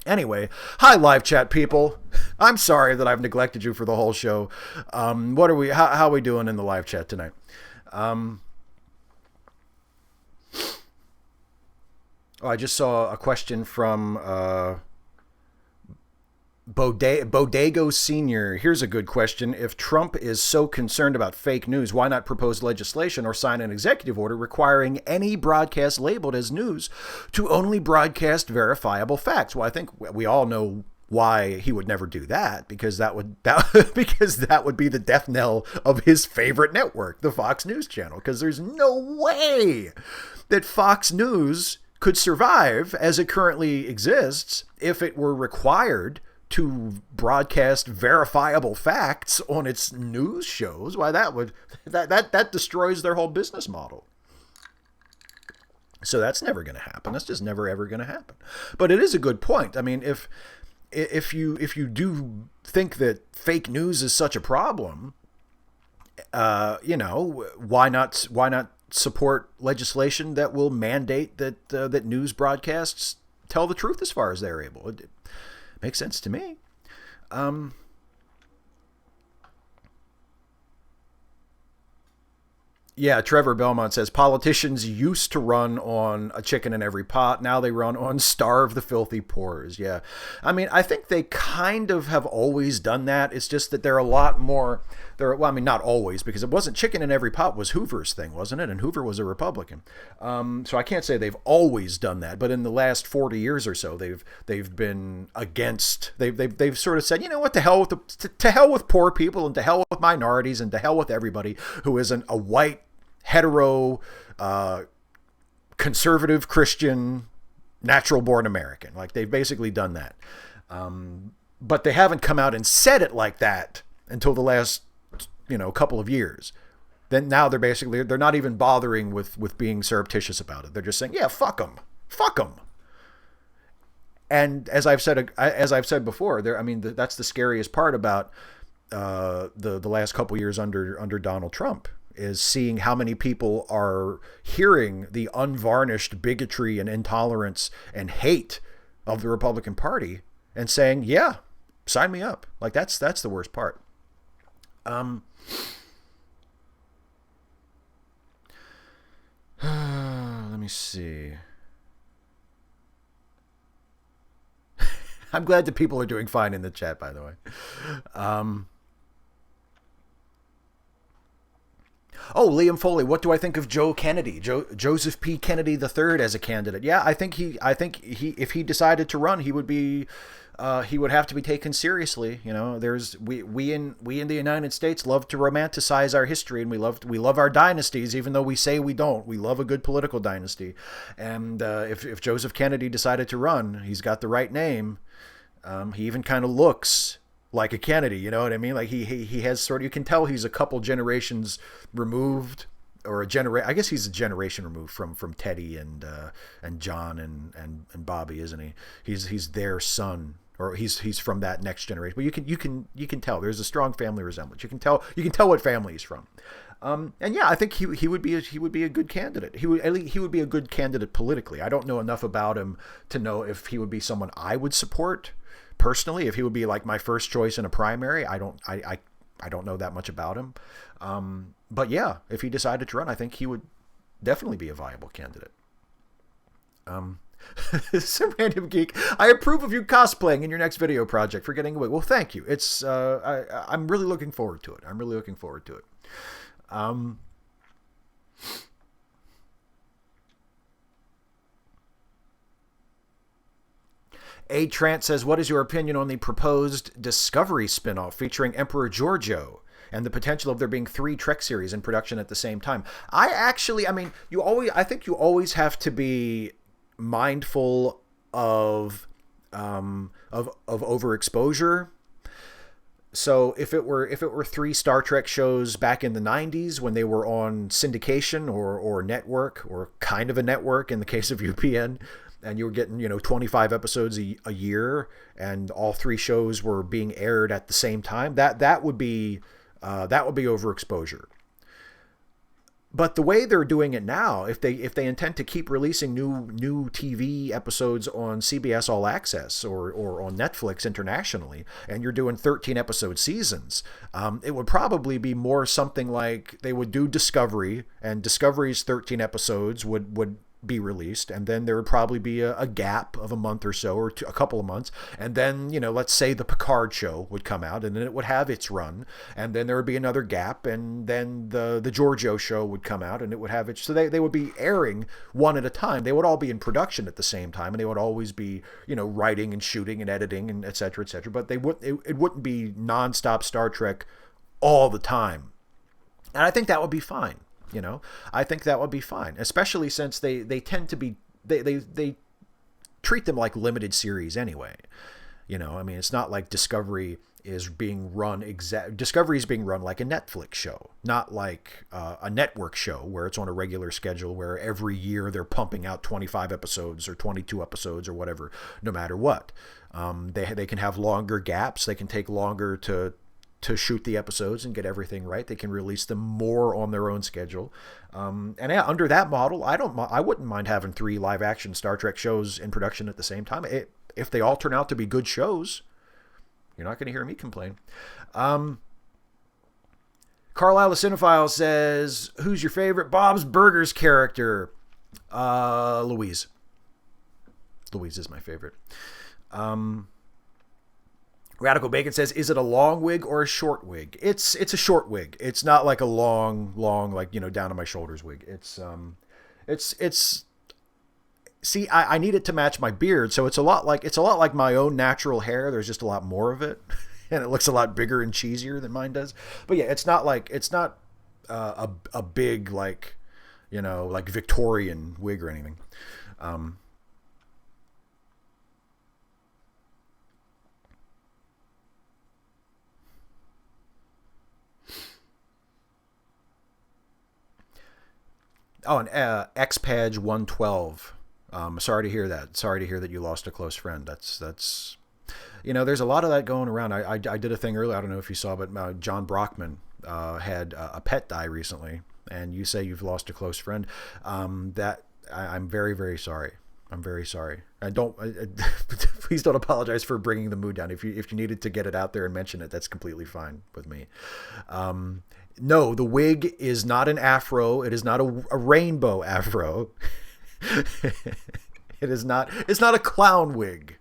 Anyway, hi live chat people. I'm sorry that I've neglected you for the whole show. What are we? How are we doing in the live chat tonight? I just saw a question from Bodego Senior. Here's a good question. If Trump is so concerned about fake news, why not propose legislation or sign an executive order requiring any broadcast labeled as news to only broadcast verifiable facts? Well, I think we all know why he would never do that, because that would be the death knell of his favorite network, the Fox News Channel, because there's no way that Fox News could survive as it currently exists if it were required to broadcast verifiable facts on its news shows. Why that destroys their whole business model. So that's never going to happen. That's just never ever going to happen. But it is a good point. I mean, if you do think that fake news is such a problem, why not support legislation that will mandate that news broadcasts tell the truth as far as they're able? It makes sense to me. Yeah, Trevor Belmont says politicians used to run on a chicken in every pot. Now they run on starve the filthy poors. Yeah. I mean, I think they kind of have always done that. It's just that they're a lot more. Not always, because it wasn't chicken in every pot was Hoover's thing, wasn't it? And Hoover was a Republican. So I can't say they've always done that. But in the last 40 years or so, they've been against. They've sort of said, you know what, to hell with poor people, and to hell with minorities, and to hell with everybody who isn't a white, hetero, conservative, Christian, natural-born American. Like, they've basically done that. But they haven't come out and said it like that until the last, couple of years. Then now they're not even bothering with being surreptitious about it. They're just saying, yeah, fuck them. And as I've said before, that's the scariest part about the last couple of years under Donald Trump, is seeing how many people are hearing the unvarnished bigotry and intolerance and hate of the Republican Party and saying, yeah, sign me up. Like, that's the worst part. Let me see. I'm glad that people are doing fine in the chat, by the way. Liam Foley, what do I think of Joe Kennedy, Joseph P. Kennedy III as a candidate? Yeah, I think he, if he decided to run, he would have to be taken seriously. We in the United States love to romanticize our history, and we love our dynasties, even though we say we don't. We love a good political dynasty, and if Joseph Kennedy decided to run, he's got the right name. He even kind of looks like a Kennedy, you know what I mean? Like he has sort of, you can tell he's a couple generations removed, or I guess he's a generation removed from Teddy and John and Bobby, isn't he? He's their son, or he's from that next generation. But you can tell there's a strong family resemblance. You can tell what family he's from. And yeah, I think he would be a good candidate. He would be a good candidate politically. I don't know enough about him to know if he would be someone I would support personally. If he would be like my first choice in a primary, I don't know that much about him. But yeah, if he decided to run, I think he would definitely be a viable candidate. Some random geek. I approve of you cosplaying in your next video project for getting away. Well, thank you. It's I'm really looking forward to it. A. Trant says, what is your opinion on the proposed Discovery spinoff featuring Emperor Giorgio and the potential of there being 3 Trek series in production at the same time? I think you always have to be mindful of overexposure. So if it were 3 Star Trek shows back in the 90s when they were on syndication or network, or kind of a network in the case of UPN, and you were getting 25 episodes a year, and all 3 shows were being aired at the same time, that would be overexposure. But the way they're doing it now, if they intend to keep releasing new TV episodes on CBS All Access or on Netflix internationally, and you're doing 13 episode seasons, it would probably be more something like they would do Discovery, and Discovery's 13 episodes would be released, and then there would probably be a gap of a month or so, or a couple of months, and then let's say the Picard show would come out, and then it would have its run, and then there would be another gap, and then the Giorgio show would come out, and it would have its, so they would be airing one at a time. They would all be in production at the same time, and they would always be writing and shooting and editing and etc., but it wouldn't be nonstop Star Trek all the time, and I think that would be fine. I think that would be fine, especially since they tend to be, they treat them like limited series anyway. It's not like Discovery is being run Discovery is being run like a Netflix show, not like a network show where it's on a regular schedule, where every year they're pumping out 25 episodes or 22 episodes or whatever, no matter what. They can have longer gaps. They can take longer to shoot the episodes and get everything right. They can release them more on their own schedule. Under that model, I wouldn't mind having 3 live action Star Trek shows in production at the same time. If they all turn out to be good shows, you're not going to hear me complain. Carlisle the Cinephile says, who's your favorite Bob's Burgers character? Louise. Louise is my favorite. Radical Bacon says, is it a long wig or a short wig? It's a short wig. It's not like a long, like, down to my shoulders wig. See, I need it to match my beard. So it's a lot like my own natural hair. There's just a lot more of it, and it looks a lot bigger and cheesier than mine does. But yeah, it's not a big, like Victorian wig or anything. Oh, and Xpage 112. Sorry to hear that. Sorry to hear that you lost a close friend. That's there's a lot of that going around. I did a thing earlier. I don't know if you saw, but John Brockman had a pet die recently, and you say you've lost a close friend. I'm very, very sorry. I'm very sorry. Please don't apologize for bringing the mood down. If you needed to get it out there and mention it, that's completely fine with me. No, the wig is not an afro. It is not a rainbow afro. It's not a clown wig.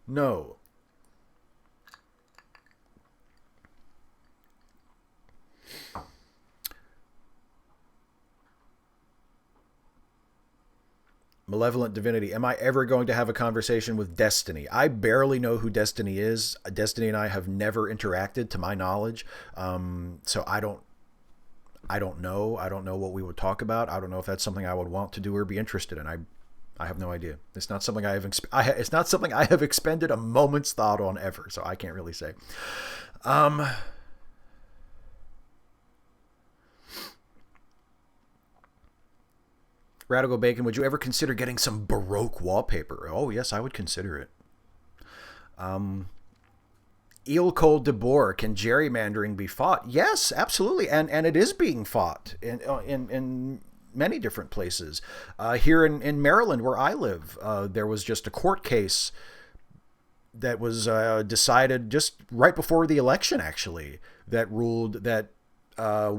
No. Malevolent Divinity, am I ever going to have a conversation with Destiny? I barely know who Destiny is. Destiny and I have never interacted, to my knowledge. So I don't know. I don't know what we would talk about. I don't know if that's something I would want to do or be interested in. I have no idea. It's not something it's not something I have expended a moment's thought on ever. So I can't really say. Radical Bacon, would you ever consider getting some Baroque wallpaper? Oh, yes, I would consider it. Il Cole de Boer, can gerrymandering be fought? Yes, absolutely, and it is being fought in many different places. Here in Maryland, where I live, there was just a court case that was decided just right before the election, actually, that ruled that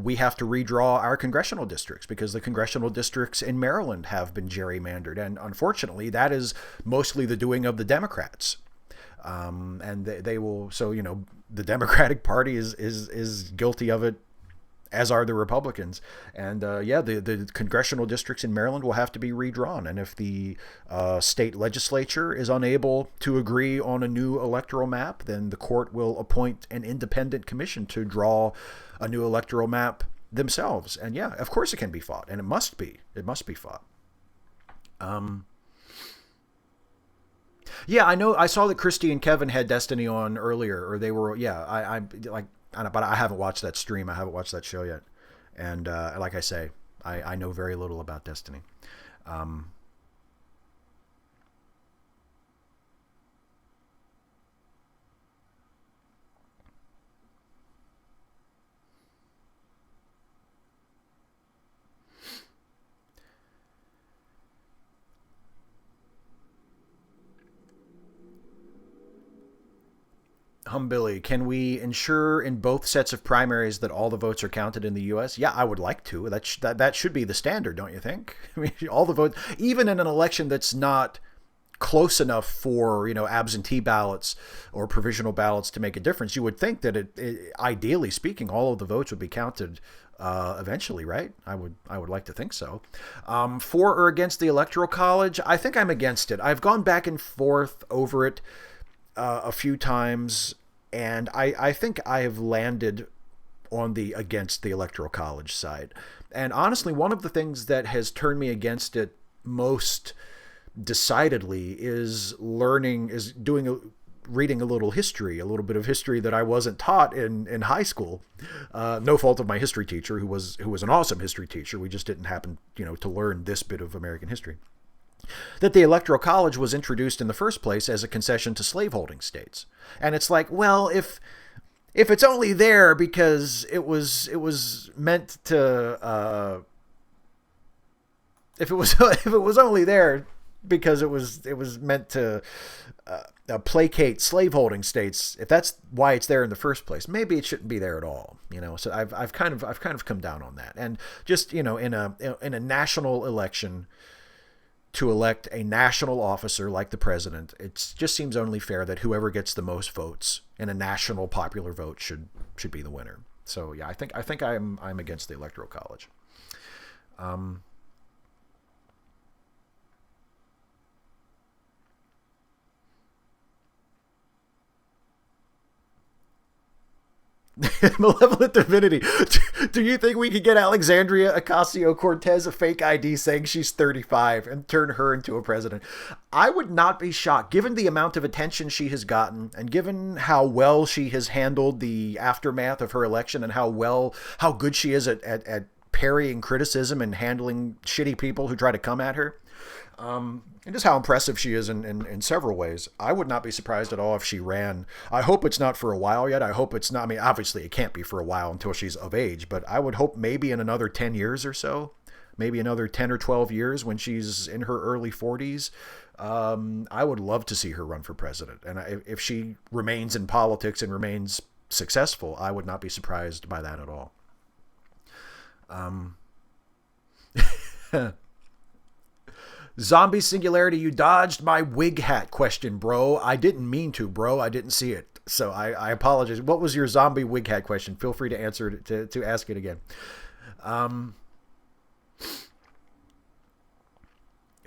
we have to redraw our congressional districts because the congressional districts in Maryland have been gerrymandered. And unfortunately, that is mostly the doing of the Democrats. And they will, so, the Democratic Party is guilty of it as are the Republicans. And the congressional districts in Maryland will have to be redrawn. And if the state legislature is unable to agree on a new electoral map, then the court will appoint an independent commission to draw a new electoral map themselves. And yeah, of course it can be fought, and it must be. It must be fought. Yeah, I know. I saw that Christy and Kevin had Destiny on earlier, or they were. Yeah, but I haven't watched that stream. I haven't watched that show yet, and like I say, I know very little about Destiny. Billy, can we ensure in both sets of primaries that all the votes are counted in the U.S.? Yeah, I would like to. That should be the standard, don't you think? I mean, all the votes, even in an election that's not close enough for absentee ballots or provisional ballots to make a difference, you would think that ideally speaking, all of the votes would be counted eventually, right? I would like to think so. For or against the Electoral College? I think I'm against it. I've gone back and forth over it a few times, and I think I have landed on the against the Electoral College side. And honestly, one of the things that has turned me against it most decidedly is reading a little history, a little bit of history that I wasn't taught in high school. No fault of my history teacher, who was an awesome history teacher. We just didn't happen, to learn this bit of American history. That the Electoral College was introduced in the first place as a concession to slaveholding states. And it's like, well, if it's only there because it was meant to if it was only there because it was meant to placate slaveholding states, if that's why it's there in the first place, maybe it shouldn't be there at all. So I've kind of come down on that. And just in a national election, to elect a national officer like the president, it just seems only fair that whoever gets the most votes in a national popular vote should be the winner. So yeah, I think I'm against the Electoral College. Malevolent Divinity. Do you think we could get Alexandria Ocasio-Cortez a fake ID saying she's 35 and turn her into a president? I would not be shocked, given the amount of attention she has gotten and given how well she has handled the aftermath of her election and how good she is at parrying criticism and handling shitty people who try to come at her. And just how impressive she is in several ways. I would not be surprised at all if she ran. I hope it's not for a while yet. I hope it's not. I mean, obviously it can't be for a while until she's of age, but I would hope maybe in another 10 years or so, maybe another 10 or 12 years when she's in her early 40s. I would love to see her run for president. And if she remains in politics and remains successful, I would not be surprised by that at all. Zombie Singularity, you dodged my wig hat question, bro. I didn't mean to, bro. I didn't see it. So I apologize. What was your zombie wig hat question? Feel free to answer it, to ask it again.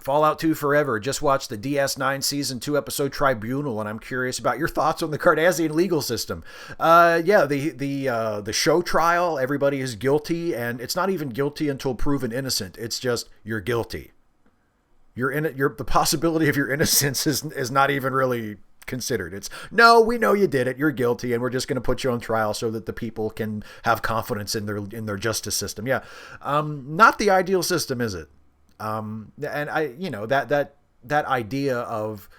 Fallout 2 Forever. Just watched the DS9 Season 2 episode Tribunal, and I'm curious about your thoughts on the Cardassian legal system. The show trial, everybody is guilty, and it's not even guilty until proven innocent. It's just, you're guilty. The possibility of your innocence is not even really considered. It's, no, we know you did it. You're guilty, and we're just going to put you on trial so that the people can have confidence in their justice system. Yeah, not the ideal system, is it? And that idea of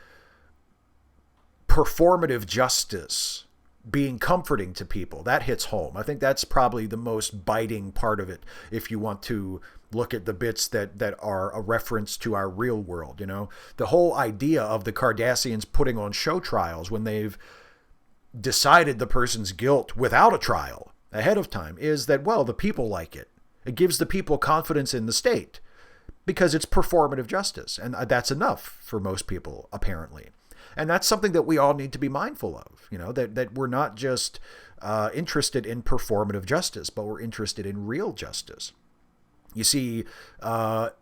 performative justice being comforting to people, that hits home. I think that's probably the most biting part of it, if you want to look at the bits that are a reference to our real world. The whole idea of the Cardassians putting on show trials when they've decided the person's guilt without a trial ahead of time is that, well, the people like it. It gives the people confidence in the state because it's performative justice, and that's enough for most people, apparently. And that's something that we all need to be mindful of, that we're not just interested in performative justice, but we're interested in real justice. You see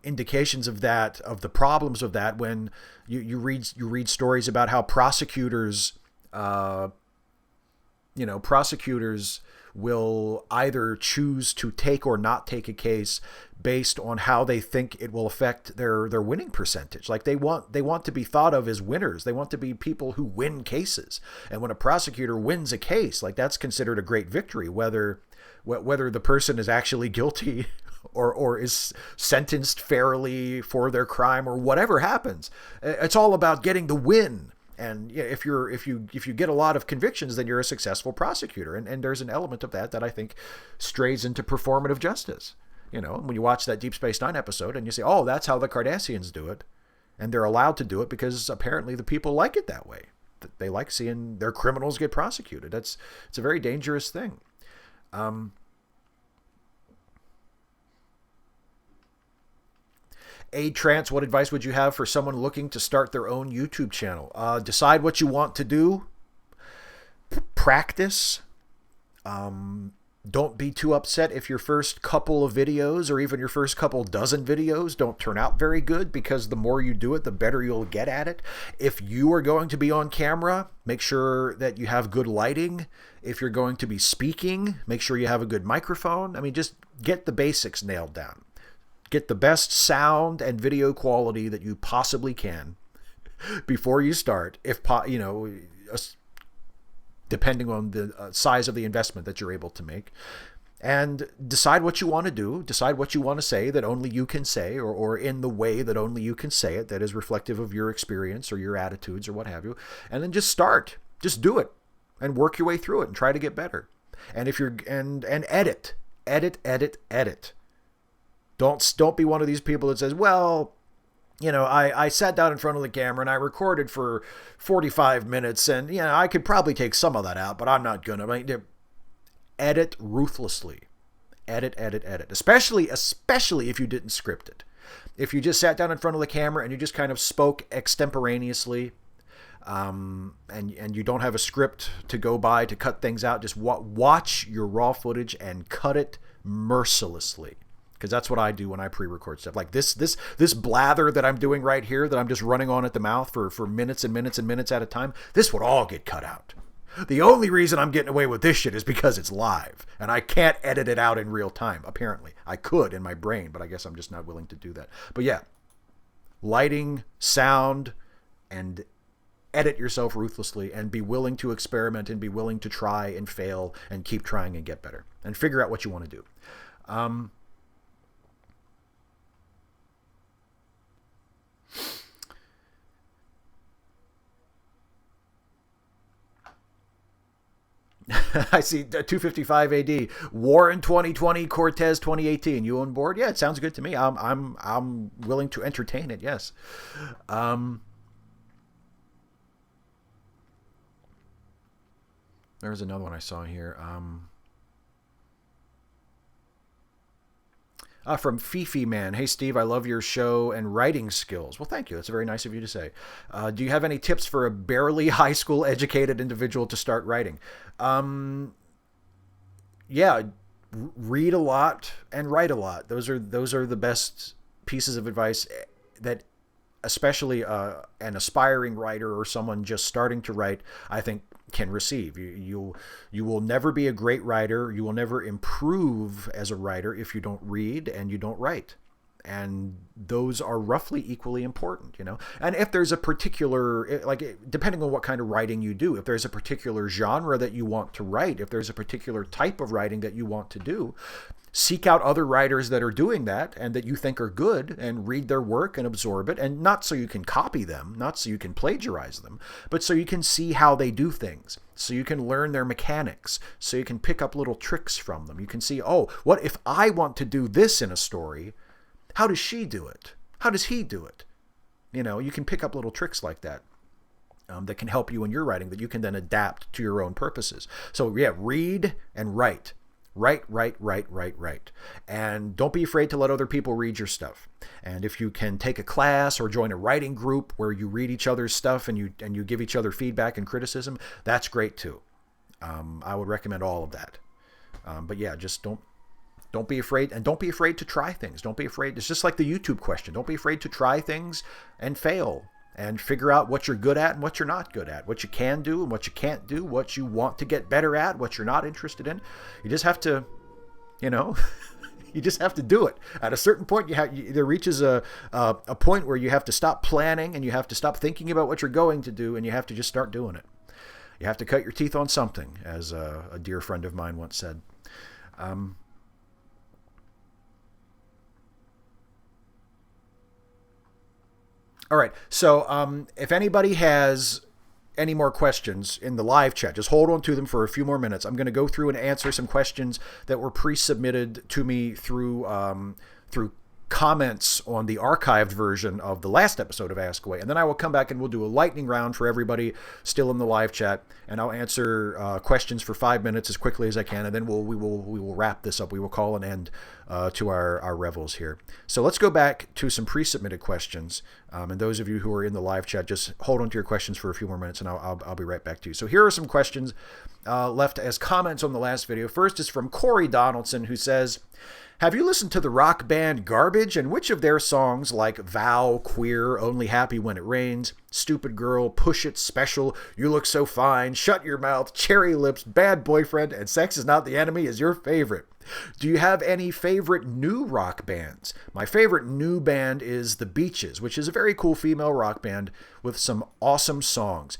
indications of that, of the problems of that, when you read stories about how prosecutors will either choose to take or not take a case based on how they think it will affect their winning percentage. Like they want to be thought of as winners. They want to be people who win cases. And when a prosecutor wins a case, like that's considered a great victory, whether the person is actually guilty or is sentenced fairly for their crime or whatever happens. It's all about getting the win. And if you get a lot of convictions, then you're a successful prosecutor. And there's an element of that I think strays into performative justice. When you watch that Deep Space Nine episode and you say, oh, that's how the Cardassians do it. And they're allowed to do it because apparently the people like it that way. They like seeing their criminals get prosecuted. It's a very dangerous thing. Trance, what advice would you have for someone looking to start their own YouTube channel? Decide what you want to do. Practice. Don't be too upset if your first couple of videos or even your first couple dozen videos don't turn out very good, because the more you do it, the better you'll get at it. If you are going to be on camera, make sure that you have good lighting. If you're going to be speaking, make sure you have a good microphone. I mean, just get the basics nailed down. Get the best sound and video quality that you possibly can before you start, depending on the size of the investment that you're able to make. And decide what you want to do. Decide what you want to say that only you can say, or in the way that only you can say it, that is reflective of your experience or your attitudes or what have you. And then just start. Just do it and work your way through it and try to get better. And if you're and edit. Don't be one of these people that says, well, I sat down in front of the camera and I recorded for 45 minutes and, I could probably take some of that out, but I'm not going to. Edit ruthlessly. Edit. Especially if you didn't script it. If you just sat down in front of the camera and you just kind of spoke extemporaneously, and you don't have a script to go by to cut things out, just watch your raw footage and cut it mercilessly. Because that's what I do when I pre-record stuff. Like this blather that I'm doing right here, that I'm just running on at the mouth for minutes and minutes and minutes at a time, this would all get cut out. The only reason I'm getting away with this shit is because it's live. And I can't edit it out in real time, apparently. I could in my brain, but I guess I'm just not willing to do that. But yeah, lighting, sound, and edit yourself ruthlessly, and be willing to experiment and be willing to try and fail and keep trying and get better. And figure out what you want to do. I see 255 AD. War in 2020, Cortez 2018. You on board? Yeah, it sounds good to me. I'm willing to entertain it. Yes. There's another one I saw here. From Fifi Man. Hey, Steve, I love your show and writing skills. Well, thank you. That's very nice of you to say. Do you have any tips for a barely high school educated individual to start writing? Yeah, read a lot and write a lot. Those are the best pieces of advice that especially an aspiring writer or someone just starting to write, I think, can receive. You will never be a great writer. You will never improve as a writer if you don't read and you don't write. And those are roughly equally important, And if there's a particular, depending on what kind of writing you do, if there's a particular genre that you want to write, if there's a particular type of writing that you want to do, seek out other writers that are doing that and that you think are good, and read their work and absorb it. And not so you can copy them, not so you can plagiarize them, but so you can see how they do things. So you can learn their mechanics. So you can pick up little tricks from them. You can see, oh, what if I want to do this in a story? How does she do it? How does he do it? You can pick up little tricks like that. That can help you in your writing, that you can then adapt to your own purposes. So yeah, read and write. Write. And don't be afraid to let other people read your stuff. And if you can take a class or join a writing group where you read each other's stuff and you give each other feedback and criticism, that's great too. I would recommend all of that. But yeah, just don't be afraid, and don't be afraid to try things. Don't be afraid. It's just like the YouTube question. Don't be afraid to try things and fail and figure out what you're good at and what you're not good at, what you can do and what you can't do, what you want to get better at, what you're not interested in. You just have to, you just have to do it. At a certain point, there reaches a point where you have to stop planning and you have to stop thinking about what you're going to do, and you have to just start doing it. You have to cut your teeth on something, as a dear friend of mine once said. All right. So if anybody has any more questions in the live chat, just hold on to them for a few more minutes. I'm going to go through and answer some questions that were pre-submitted to me through comments on the archived version of the last episode of Ask Away. And then I will come back and we'll do a lightning round for everybody still in the live chat. And I'll answer questions for 5 minutes as quickly as I can. And then we will wrap this up. We will call an end to our revels here. So let's go back to some pre-submitted questions. And those of you who are in the live chat, just hold on to your questions for a few more minutes and I'll be right back to you. So here are some questions left as comments on the last video. First is from Corey Donaldson, who says, have you listened to the rock band Garbage, and which of their songs like Vow, Queer, Only Happy When It Rains, Stupid Girl, Push It, Special, You Look So Fine, Shut Your Mouth, Cherry Lips, Bad Boyfriend, and Sex Is Not the Enemy is your favorite? Do you have any favorite new rock bands? My favorite new band is The Beaches, which is a very cool female rock band with some awesome songs.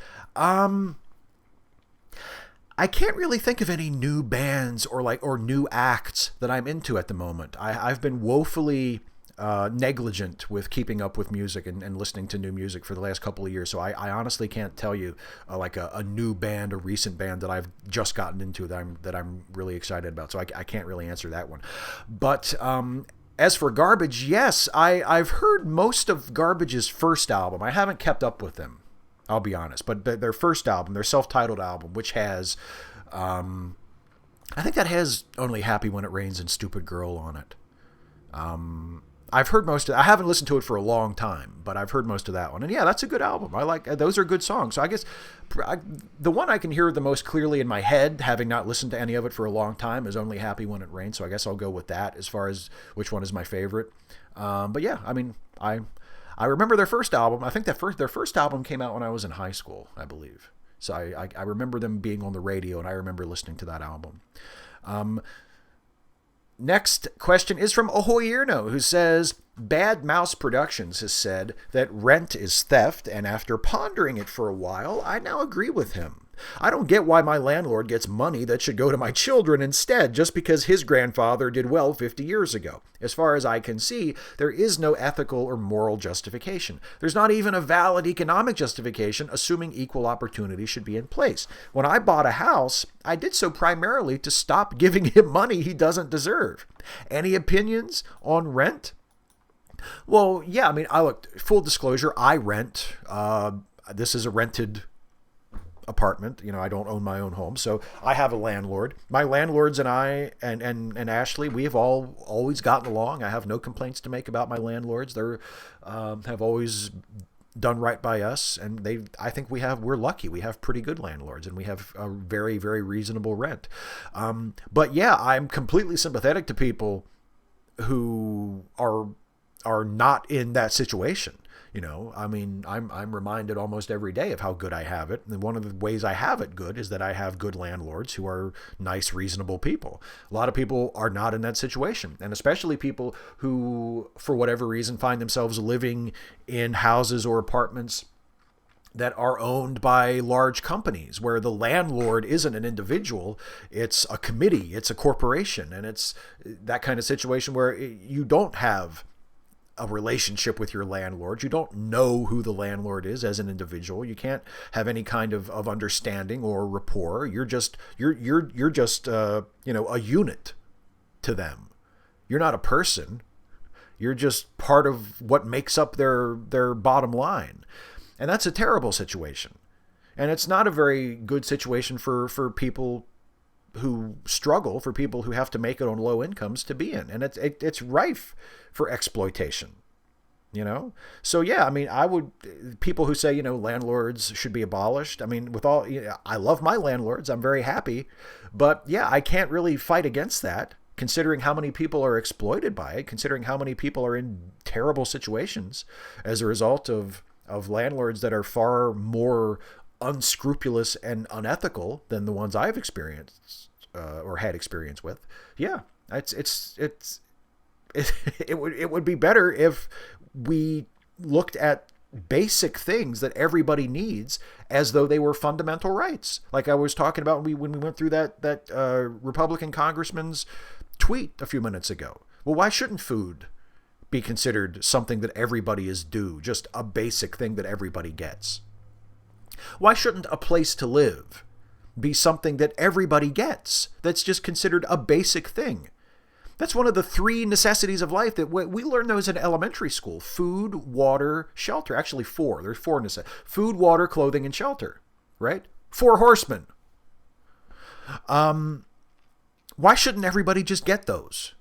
I can't really think of any new bands or new acts that I'm into at the moment. I've been woefully negligent with keeping up with music and listening to new music for the last couple of years. So I honestly can't tell you like a new band, a recent band that I've just gotten into that I'm really excited about. So I can't really answer that one. But as for Garbage, yes, I've heard most of Garbage's first album. I haven't kept up with them, I'll be honest. But their first album, their self-titled album, which has, I think that has Only Happy When It Rains and Stupid Girl on it. I've heard most of it. I haven't listened to it for a long time, but I've heard most of that one. And yeah, that's a good album. I like, those are good songs. So I guess the one I can hear the most clearly in my head, having not listened to any of it for a long time, is Only Happy When It Rains. So I guess I'll go with that as far as which one is my favorite. But yeah, I mean, I remember their first album. I think their first album came out when I was in high school, I believe. So I remember them being on the radio, and I remember listening to that album. Next question is from Ahoyerno, who says, Bad Mouse Productions has said that rent is theft, and after pondering it for a while, I now agree with him. I don't get why my landlord gets money that should go to my children instead, just because his grandfather did well 50 years ago. As far as I can see, there is no ethical or moral justification. There's not even a valid economic justification, assuming equal opportunity should be in place. When I bought a house, I did so primarily to stop giving him money he doesn't deserve. Any opinions on rent? Well, yeah, I mean, full disclosure, I rent. This is a rented apartment. I don't own my own home, so I have a landlord. My landlords and I and Ashley, we have always gotten along. I have no complaints to make about my landlords. They're have always done right by us, and I think we're lucky. We have pretty good landlords, and we have a very, very reasonable rent. But yeah, I'm completely sympathetic to people who are not in that situation. I mean, I'm reminded almost every day of how good I have it. And one of the ways I have it good is that I have good landlords who are nice, reasonable people. A lot of people are not in that situation. And especially people who, for whatever reason, find themselves living in houses or apartments that are owned by large companies, where the landlord isn't an individual, it's a committee, it's a corporation. And it's that kind of situation where you don't have a relationship with your landlord. You don't know who the landlord is as an individual. You can't have any kind of understanding or rapport. You're just a unit to them. You're not a person. You're just part of what makes up their bottom line. And that's a terrible situation. And it's not a very good situation for people who struggle, for people who have to make it on low incomes to be in. And it's rife for exploitation. So yeah, I mean, I would, people who say, landlords should be abolished. I mean, with all, I love my landlords. I'm very happy, but yeah, I can't really fight against that, considering how many people are exploited by it, considering how many people are in terrible situations as a result of landlords that are far more unscrupulous and unethical than the ones I've experienced or had experience with. Yeah, it would be better if we looked at basic things that everybody needs as though they were fundamental rights. Like I was talking about when we went through that Republican congressman's tweet a few minutes ago. Well, why shouldn't food be considered something that everybody is due, just a basic thing that everybody gets? Why shouldn't a place to live be something that everybody gets, that's just considered a basic thing? That's one of the 3 necessities of life that we learn those in elementary school. Food, water, shelter. Actually 4. There's 4 necessities. Food, water, clothing, and shelter. Right? 4 horsemen. Why shouldn't everybody just get those?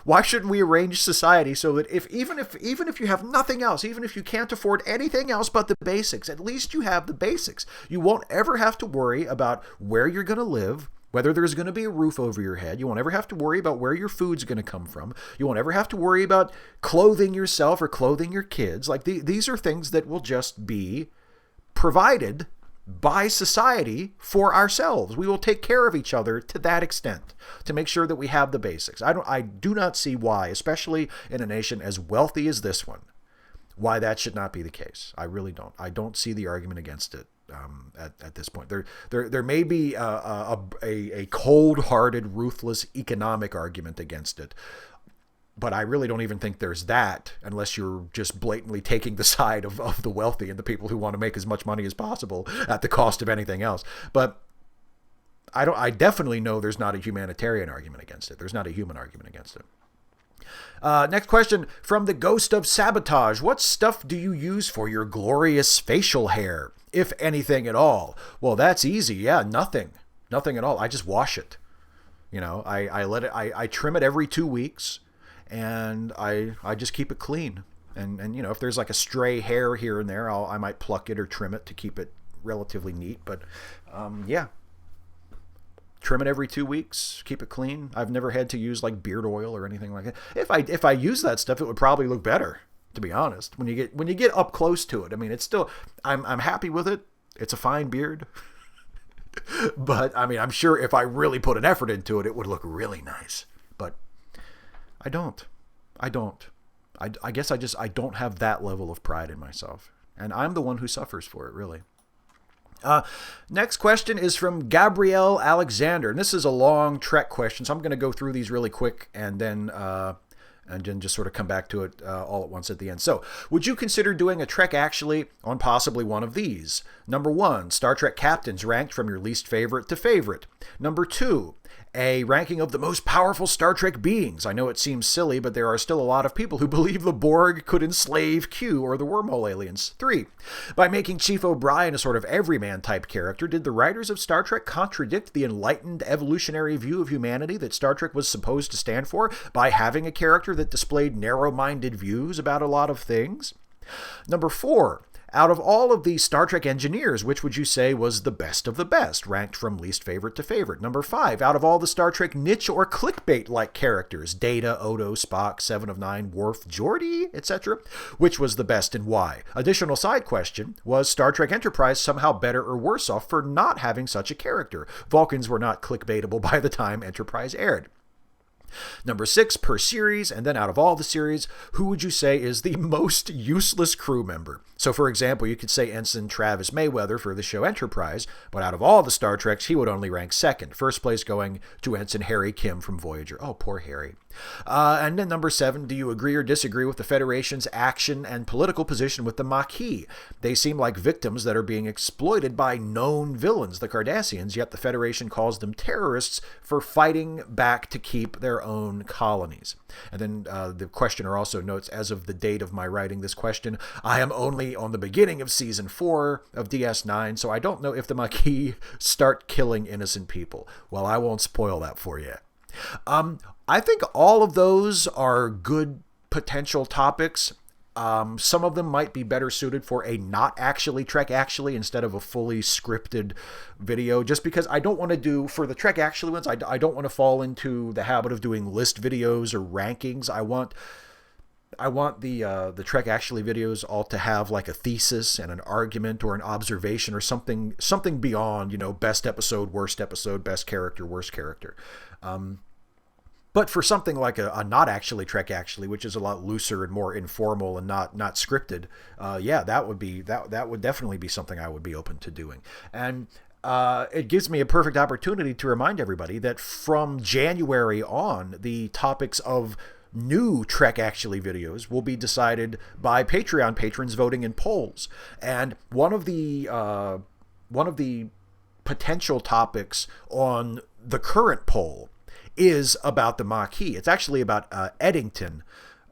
Why shouldn't we arrange society so that even if you have nothing else, even if you can't afford anything else but the basics, at least you have the basics. You won't ever have to worry about where you're going to live, whether there's going to be a roof over your head. You won't ever have to worry about where your food's going to come from. You won't ever have to worry about clothing yourself or clothing your kids. Like these are things that will just be provided by society for ourselves. We will take care of each other to that extent to make sure that we have the basics. I do not see why, especially in a nation as wealthy as this one, why that should not be the case. I really don't. I don't see the argument against it. At this point, there may be a cold-hearted, ruthless economic argument against it, but I really don't even think there's that, unless you're just blatantly taking the side of the wealthy and the people who want to make as much money as possible at the cost of anything else. But I definitely know there's not a humanitarian argument against it. There's not a human argument against it. Next question from the Ghost of Sabotage. What stuff do you use for your glorious facial hair, if anything at all? Well, that's easy. Yeah, nothing at all. I just wash it. I let it. I trim it every 2 weeks, and I just keep it clean. And if there's like a stray hair here and there, I might pluck it or trim it to keep it relatively neat. But yeah. Trim it every 2 weeks, keep it clean. I've never had to use like beard oil or anything like that. If I use that stuff, it would probably look better, to be honest. When you get up close to it, I mean, it's still, I'm happy with it. It's a fine beard. But I mean, I'm sure if I really put an effort into it, it would look really nice. But I don't. I guess I don't have that level of pride in myself. And I'm the one who suffers for it, really. Next question is from Gabrielle Alexander, and this is a long Trek question, so I'm going to go through these really quick and then just sort of come back to it all at once at the end. So, would you consider doing a Trek actually on possibly one of these? Number 1, Star Trek captains ranked from your least favorite to favorite. Number 2, a ranking of the most powerful Star Trek beings. I know it seems silly, but there are still a lot of people who believe the Borg could enslave Q or the wormhole aliens. 3, by making Chief O'Brien a sort of everyman type character, did the writers of Star Trek contradict the enlightened evolutionary view of humanity that Star Trek was supposed to stand for by having a character that displayed narrow-minded views about a lot of things? Number 4, out of all of the Star Trek engineers, which would you say was the best of the best, ranked from least favorite to favorite? Number 5, out of all the Star Trek niche or clickbait-like characters, Data, Odo, Spock, 7 of 9, Worf, Geordi, etc., which was the best and why? Additional side question, was Star Trek Enterprise somehow better or worse off for not having such a character? Vulcans were not clickbaitable by the time Enterprise aired. Number 6, per series, and then out of all the series, who would you say is the most useless crew member? So, for example, you could say Ensign Travis Mayweather for the show Enterprise, but out of all the Star Treks, he would only rank second. First place going to Ensign Harry Kim from Voyager. Oh, poor Harry. And then number 7, do you agree or disagree with the Federation's action and political position with the Maquis? They seem like victims that are being exploited by known villains, the Cardassians, yet the Federation calls them terrorists for fighting back to keep their own colonies. And then the questioner also notes, as of the date of my writing this question, I am only on the beginning of season 4 of DS9, so I don't know if the Maquis start killing innocent people. Well, I won't spoil that for you. I think all of those are good potential topics. Some of them might be better suited for a not actually Trek Actually instead of a fully scripted video, just because I don't want to do, for the Trek Actually ones, I don't want to fall into the habit of doing list videos or rankings. I want the Trek Actually videos all to have like a thesis and an argument or an observation or something beyond, best episode, best character, worst character. But for something like a not actually Trek Actually, which is a lot looser and more informal and not scripted, that would definitely be something I would be open to doing. And it gives me a perfect opportunity to remind everybody that from January on, the topics of new Trek Actually videos will be decided by Patreon patrons voting in polls. And one of the potential topics on the current poll is about the Maquis. It's actually about Eddington,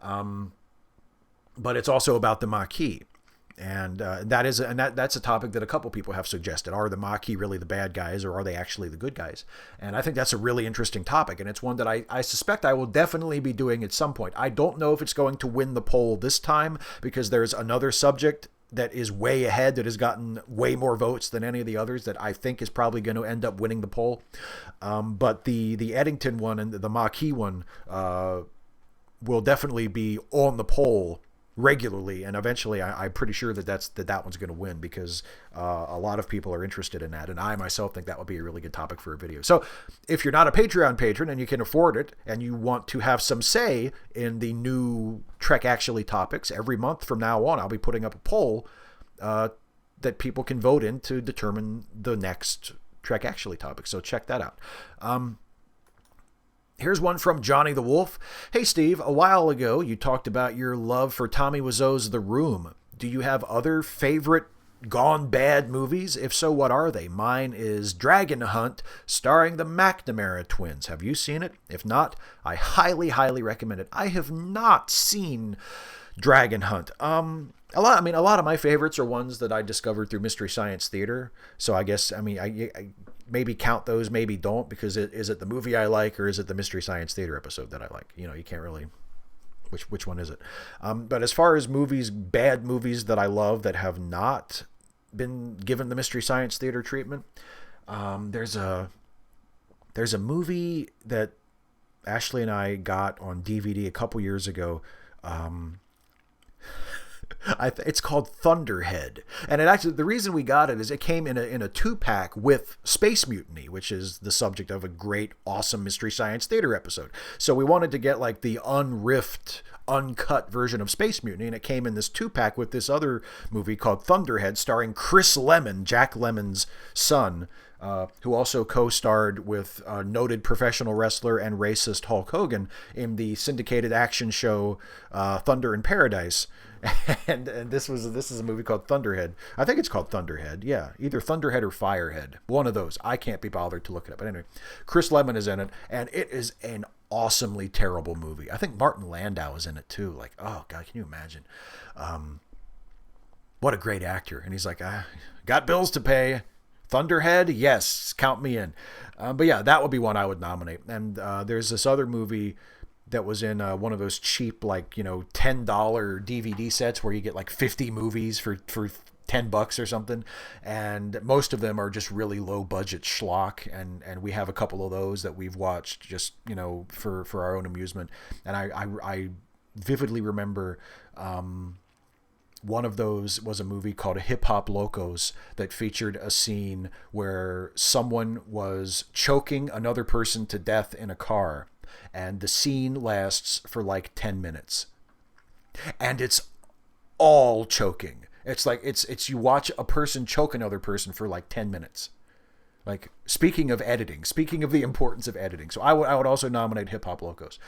but it's also about the Maquis. And that's a topic that a couple people have suggested. Are the Maquis really the bad guys, or are they actually the good guys? And I think that's a really interesting topic, and it's one that I suspect I will definitely be doing at some point. I don't know if it's going to win the poll this time, because there's another subject that is way ahead, that has gotten way more votes than any of the others, that I think is probably going to end up winning the poll. But the Eddington one and the Maquis one will definitely be on the poll regularly, and eventually I'm pretty sure that one's going to win, because a lot of people are interested in that, and I myself think that would be a really good topic for a video. So if you're not a Patreon patron and you can afford it, and you want to have some say in the new Trek Actually topics, every month from now on I'll be putting up a poll that people can vote in to determine the next Trek Actually topic. So check that out. Here's one from Johnny the Wolf. Hey, Steve, a while ago you talked about your love for Tommy Wiseau's The Room. Do you have other favorite gone bad movies? If so, what are they? Mine is Dragon Hunt, starring the McNamara twins. Have you seen it? If not, I highly, highly recommend it. I have not seen Dragon Hunt. A lot of my favorites are ones that I discovered through Mystery Science Theater. So I maybe count those, maybe don't, because is it the movie I like, or is it the Mystery Science Theater episode that I like? You can't really, which one is it? But as far as movies, bad movies that I love that have not been given the Mystery Science Theater treatment, there's a movie that Ashley and I got on DVD a couple years ago. It's called Thunderhead, and the reason we got it is it came in a 2-pack with Space Mutiny, which is the subject of a great, awesome Mystery Science Theater episode. So we wanted to get like the unriffed, uncut version of Space Mutiny, and it came in this 2-pack with this other movie called Thunderhead, starring Chris Lemmon, Jack Lemmon's son, who also co-starred with noted professional wrestler and racist Hulk Hogan in the syndicated action show Thunder in Paradise. And this is a movie called Thunderhead. I think it's called Thunderhead. Yeah, either Thunderhead or Firehead. One of those. I can't be bothered to look it up. But anyway, Chris Lemmon is in it, and it is an awesomely terrible movie. I think Martin Landau is in it too. Like, oh God, can you imagine? What a great actor. And he's like, got bills to pay. Thunderhead? Yes, count me in. But yeah, that would be one I would nominate. And there's this other movie that was in one of those cheap, like, $10 DVD sets where you get like 50 movies for $10 or something. And most of them are just really low budget schlock. And we have a couple of those that we've watched just, for our own amusement. And I vividly remember, one of those was a movie called Hip Hop Locos that featured a scene where someone was choking another person to death in a car. And the scene lasts for like 10 minutes. And it's all choking. It's like, it's you watch a person choke another person for like 10 minutes. Like, speaking of editing, speaking of the importance of editing. So I would also nominate Hip Hop Locos.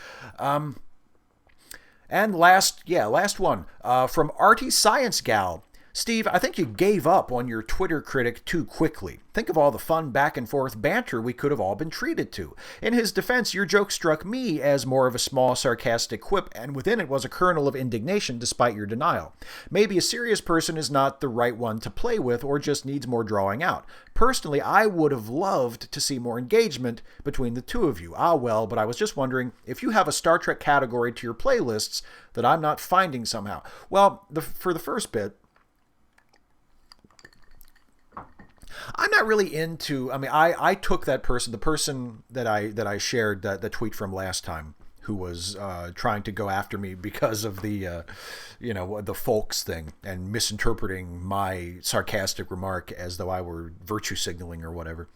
And last one, from Artie Science Gal. Steve, I think you gave up on your Twitter critic too quickly. Think of all the fun back and forth banter we could have all been treated to. In his defense, your joke struck me as more of a small sarcastic quip, and within it was a kernel of indignation despite your denial. Maybe a serious person is not the right one to play with or just needs more drawing out. Personally, I would have loved to see more engagement between the two of you. Ah, well, but I was just wondering if you have a Star Trek category to your playlists that I'm not finding somehow. Well, for the first bit, I'm not really into, I mean, I took that person, the person that I shared the tweet from last time, who was trying to go after me because of the, the folks thing and misinterpreting my sarcastic remark as though I were virtue signaling or whatever.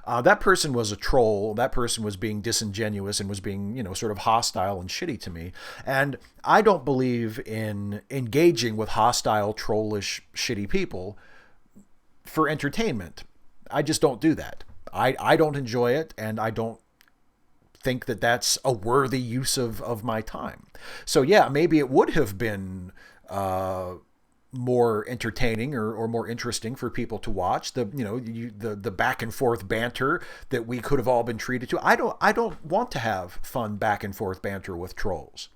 That person was a troll. That person was being disingenuous and was being, sort of hostile and shitty to me. And I don't believe in engaging with hostile, trollish, shitty people for entertainment. I just don't do that. I don't enjoy it, and I don't think that that's a worthy use of my time. So yeah, maybe it would have been more entertaining or more interesting for people to watch the back and forth banter that we could have all been treated to. I don't want to have fun back and forth banter with trolls.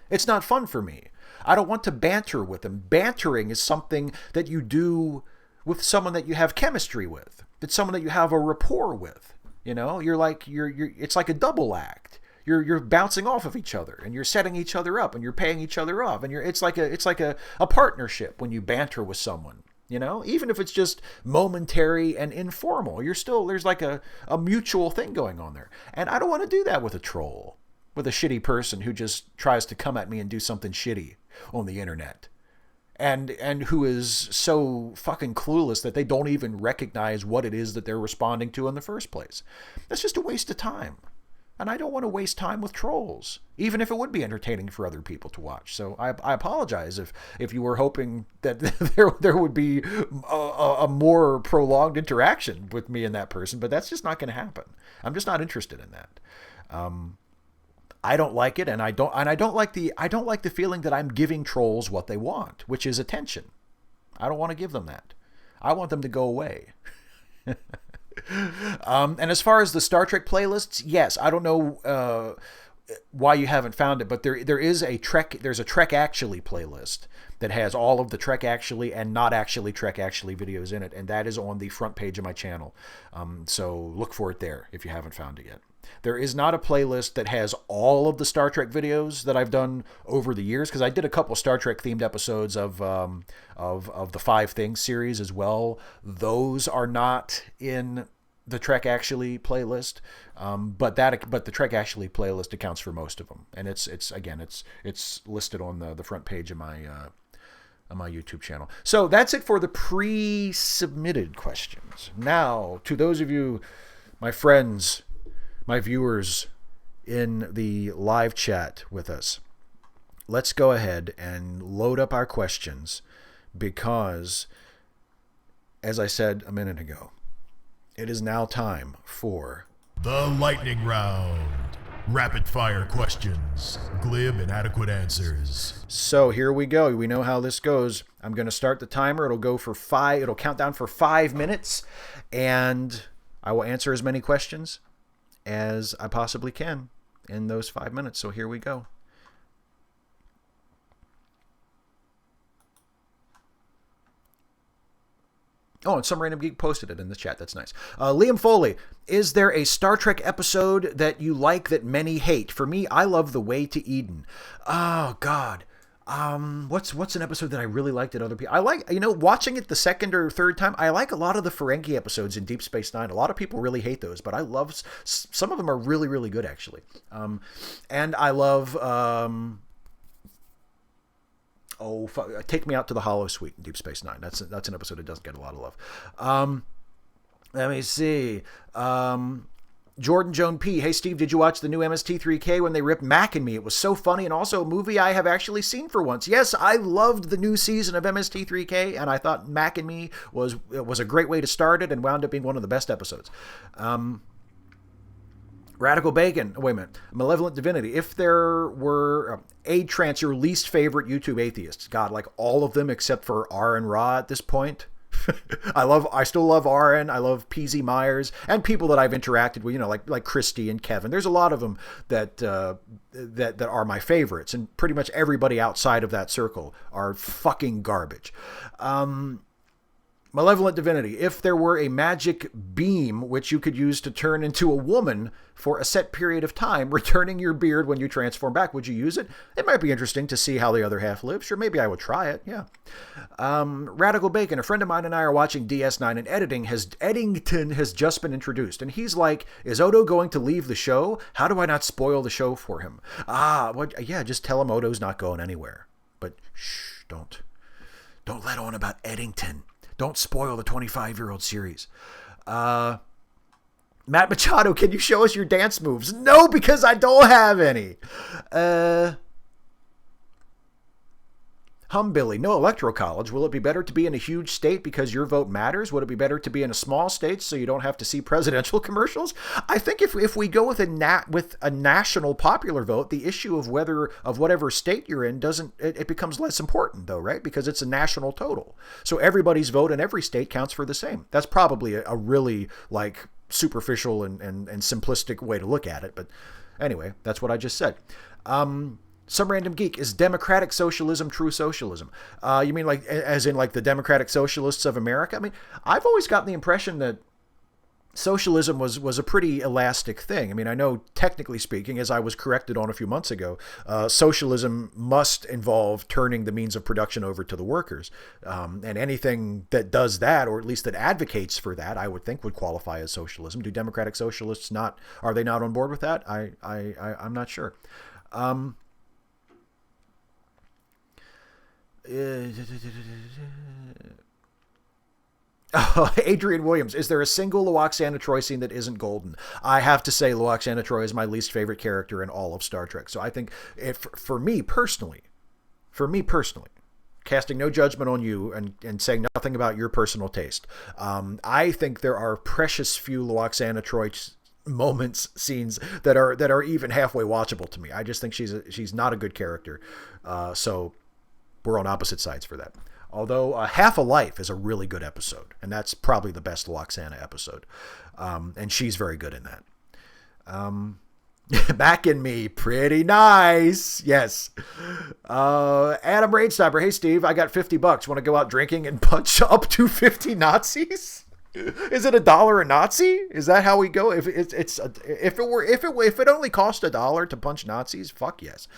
It's not fun for me. I don't want to banter with them. Bantering is something that you do with someone that you have chemistry with. It's someone that you have a rapport with. It's like a double act. You're bouncing off of each other, and you're setting each other up, and you're paying each other off, and it's like a partnership when you banter with someone. Even if it's just momentary and informal, there's like a mutual thing going on there. And I don't want to do that with a troll, with a shitty person who just tries to come at me and do something shitty on the internet. And who is so fucking clueless that they don't even recognize what it is that they're responding to in the first place. That's just a waste of time. And I don't want to waste time with trolls, even if it would be entertaining for other people to watch. So I apologize if you were hoping that there would be a more prolonged interaction with me and that person, but that's just not going to happen. I'm just not interested in that. I don't like it, and I don't like the feeling that I'm giving trolls what they want, which is attention. I don't want to give them that. I want them to go away. And as far as the Star Trek playlists, yes, I don't know why you haven't found it, but there's a Trek Actually playlist that has all of the Trek Actually and not actually Trek Actually videos in it, and that is on the front page of my channel. So look for it there if you haven't found it yet. There is not a playlist that has all of the Star Trek videos that I've done over the years, because I did a couple Star Trek themed episodes of the 5 Things series as well. Those are not in the Trek Actually playlist, but the Trek Actually playlist accounts for most of them, and it's listed on the front page of my YouTube channel. So that's it for the pre-submitted questions. Now, to those of you, my friends, my viewers in the live chat with us, let's go ahead and load up our questions, because, as I said a minute ago, it is now time for the lightning round. Rapid fire questions, glib and adequate answers. So here we go. We know how this goes. I'm going to start the timer. It'll count down for 5 minutes, and I will answer as many questions as I possibly can in those 5 minutes. So here we go. Oh, and some random geek posted it in the chat. That's nice. Liam Foley, is there a Star Trek episode that you like that many hate? For me, I love The Way to Eden. Oh, God. What's an episode that I really liked that other people... I like, watching it the second or third time, I like a lot of the Ferengi episodes in Deep Space Nine. A lot of people really hate those, but I love... Some of them are really, really good, actually. And I love... Take Me Out to the Hollow Suite in Deep Space Nine. That's an episode that doesn't get a lot of love. Let me see. Jordan Joan P. Hey, Steve, did you watch the new MST3K when they ripped Mac and Me? It was so funny, and also a movie I have actually seen for once. Yes, I loved the new season of MST3K, and I thought Mac and Me was a great way to start it and wound up being one of the best episodes. Radical Bacon. Wait a minute. Malevolent Divinity. If there were A Trance, your least favorite YouTube atheists. God, like all of them except for R and Ra at this point. I still love RN. I love PZ Myers and people that I've interacted with, like Christy and Kevin. There's a lot of them that are my favorites, and pretty much everybody outside of that circle are fucking garbage. Malevolent Divinity. If there were a magic beam which you could use to turn into a woman for a set period of time, returning your beard when you transform back, would you use it? It might be interesting to see how the other half lives. Sure, maybe I would try it. Yeah. Radical Bacon. A friend of mine and I are watching DS9, and Eddington has just been introduced. And he's like, is Odo going to leave the show? How do I not spoil the show for him? Yeah, just tell him Odo's not going anywhere. But shh, don't let on about Eddington. Don't spoil the 25-year-old series. Matt Machado, can you show us your dance moves? No, because I don't have any. Humbilly, no electoral college. Will it be better to be in a huge state because your vote matters? Would it be better to be in a small state so you don't have to see presidential commercials? I think if we go with a national popular vote, the issue of whatever state you're in it becomes less important though, right? Because it's a national total. So everybody's vote in every state counts for the same. That's probably a really like superficial and simplistic way to look at it. But anyway, that's what I just said. Some random geek. Is democratic socialism true socialism? You mean like as in like the democratic socialists of America? I mean, I've always gotten the impression that socialism was a pretty elastic thing. I mean, I know technically speaking, as I was corrected on a few months ago, socialism must involve turning the means of production over to the workers. And anything that does that, or at least that advocates for that, I would think would qualify as socialism. Do democratic socialists are they not on board with that? I'm not sure. Adrian Williams, is there a single Loaxana Troy scene that isn't golden? I have to say Loaxana Troy is my least favorite character in all of Star Trek. So I think for me personally, casting no judgment on you and saying nothing about your personal taste, I think there are precious few Loaxana Troy scenes that are even halfway watchable to me. I just think she's not a good character. So we're on opposite sides for that. Although Half a Life is a really good episode, and that's probably the best Loaxana episode. And she's very good in that. Back in Me, pretty nice. Yes. Adam Rainsniper, hey Steve, I got $50. Want to go out drinking and punch up to 50 Nazis? Is it $1 a Nazi? Is that how we go? If it only cost $1 to punch Nazis, fuck yes.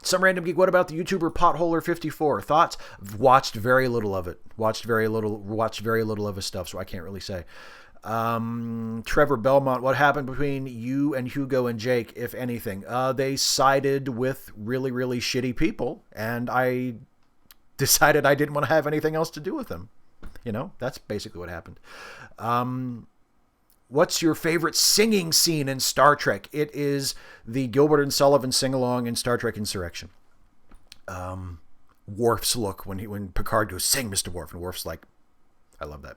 Some random geek. What about the YouTuber Potholer54? Thoughts? Watched very little of it. Watched very little of his stuff, so I can't really say. Trevor Belmont. What happened between you and Hugo and Jake, if anything? They sided with really, really shitty people, and I decided I didn't want to have anything else to do with them. That's basically what happened. What's your favorite singing scene in Star Trek? It is the Gilbert and Sullivan sing-along in Star Trek Insurrection. Worf's look when Picard goes, "Sing, Mr. Worf," and Worf's like, I love that.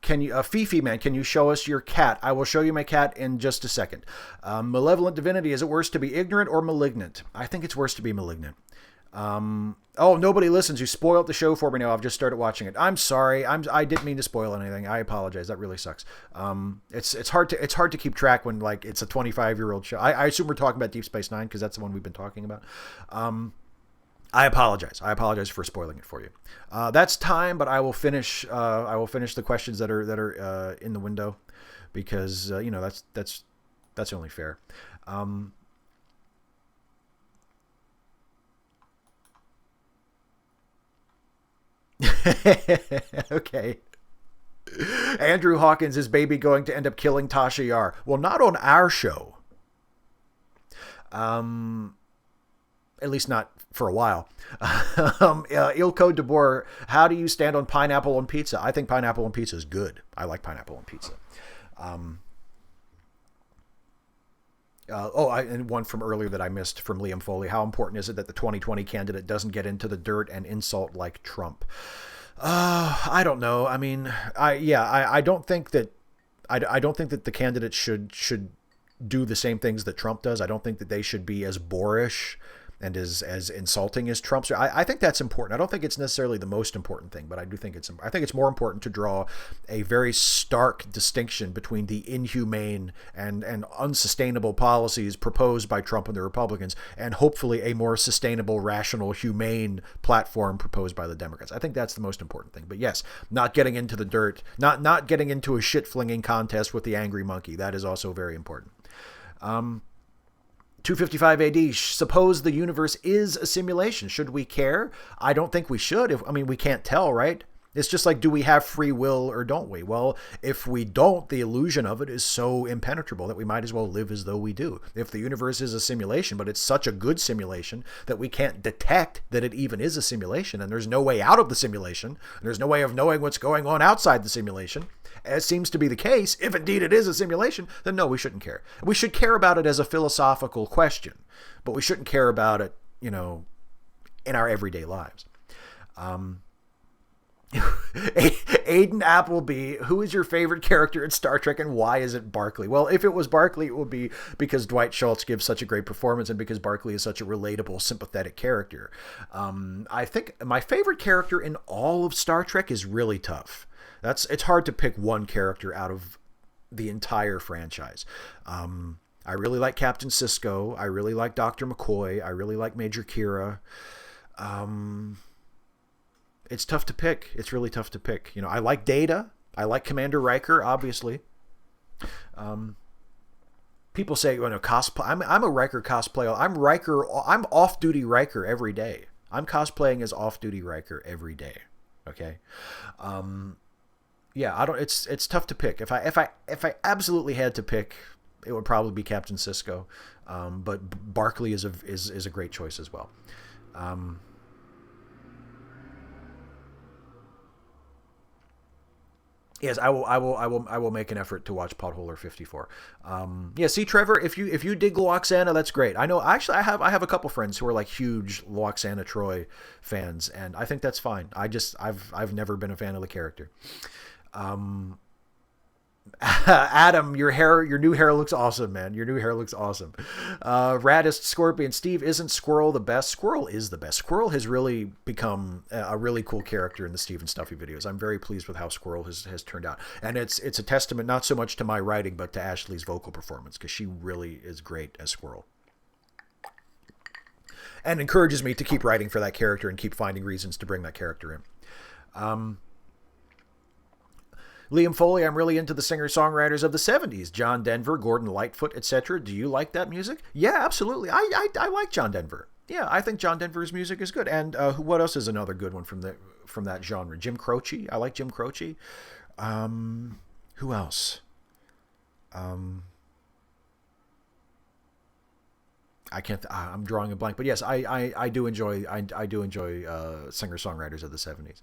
Can you, Fifi Man, can you show us your cat? I will show you my cat in just a second. Malevolent Divinity, is it worse to be ignorant or malignant? I think it's worse to be malignant. Nobody listens. You spoiled the show for me now. I've just started watching it. I'm sorry. I didn't mean to spoil anything. I apologize. That really sucks. It's hard to keep track when like it's a 25-year-old show. I assume we're talking about Deep Space Nine because that's the one we've been talking about. I apologize. I apologize for spoiling it for you. That's time, but I will finish the questions that are in the window because that's only fair. Okay. Andrew Hawkins, is Baby going to end up killing Tasha Yar? Well, not on our show. At least not for a while. Ilko DeBoer, how do you stand on pineapple on pizza? I think pineapple on pizza is good. I like pineapple on pizza. And one from earlier that I missed from Liam Foley. How important is it that the 2020 candidate doesn't get into the dirt and insult like Trump? I don't know. I mean, I don't think that I don't think that the candidates should do the same things that Trump does. I don't think that they should be as boorish and as insulting as Trump's. I think that's important. I don't think it's necessarily the most important thing, but I think it's more important to draw a very stark distinction between the inhumane and unsustainable policies proposed by Trump and the Republicans, and hopefully a more sustainable, rational, humane platform proposed by the Democrats. I think that's the most important thing. But yes, not getting into the dirt, not getting into a shit flinging contest with the angry monkey. That is also very important. 255 AD, suppose the universe is a simulation. Should we care? I don't think we should. We can't tell, right? It's just like, do we have free will or don't we? Well, if we don't, the illusion of it is so impenetrable that we might as well live as though we do. If the universe is a simulation, but it's such a good simulation that we can't detect that it even is a simulation, and there's no way out of the simulation, and there's no way of knowing what's going on outside the simulation, as seems to be the case, if indeed it is a simulation, then no, we shouldn't care. We should care about it as a philosophical question, but we shouldn't care about it, in our everyday lives. Aiden Appleby, who is your favorite character in Star Trek and why is it Barclay? Well, if it was Barclay, it would be because Dwight Schultz gives such a great performance and because Barclay is such a relatable, sympathetic character. I think my favorite character in all of Star Trek is really tough. It's hard to pick one character out of the entire franchise. I really like Captain Sisko. I really like Dr. McCoy. I really like Major Kira. It's tough to pick. It's really tough to pick. I like Data. I like Commander Riker, obviously. People say, cosplay. I'm a Riker cosplayer. I'm off-duty Riker every day. I'm cosplaying as off-duty Riker every day. Okay. Yeah, I don't. It's tough to pick. If I absolutely had to pick, it would probably be Captain Sisko. But Barclay is a great choice as well. Yes, I will make an effort to watch Potholer 54. See, Trevor, if you dig Loxana, that's great. I know. Actually, I have a couple friends who are like huge Loxana Troy fans, and I think that's fine. I've never been a fan of the character. Adam, your new hair looks awesome, man. Your new hair looks awesome. Raddest Scorpion, Steve, isn't Squirrel the best? Squirrel is the best. Squirrel has really become a really cool character in the Steve and Stuffy videos. I'm very pleased with how Squirrel has turned out. And it's a testament not so much to my writing, but to Ashley's vocal performance, because she really is great as Squirrel. And encourages me to keep writing for that character and keep finding reasons to bring that character in. Liam Foley, I'm really into the singer-songwriters of the 70s. John Denver, Gordon Lightfoot, etc. Do you like that music? Yeah, absolutely. I like John Denver. Yeah, I think John Denver's music is good. And what else is another good one from that genre? Jim Croce. I like Jim Croce. Who else? I can't. I'm drawing a blank. But yes, I do enjoy singer-songwriters of the 70s.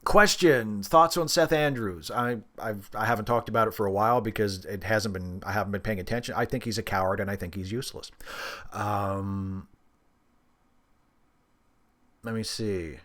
Question: thoughts on Seth Andrews? I haven't talked about it for a while because I haven't been paying attention. I think he's a coward and I think he's useless. Let me see.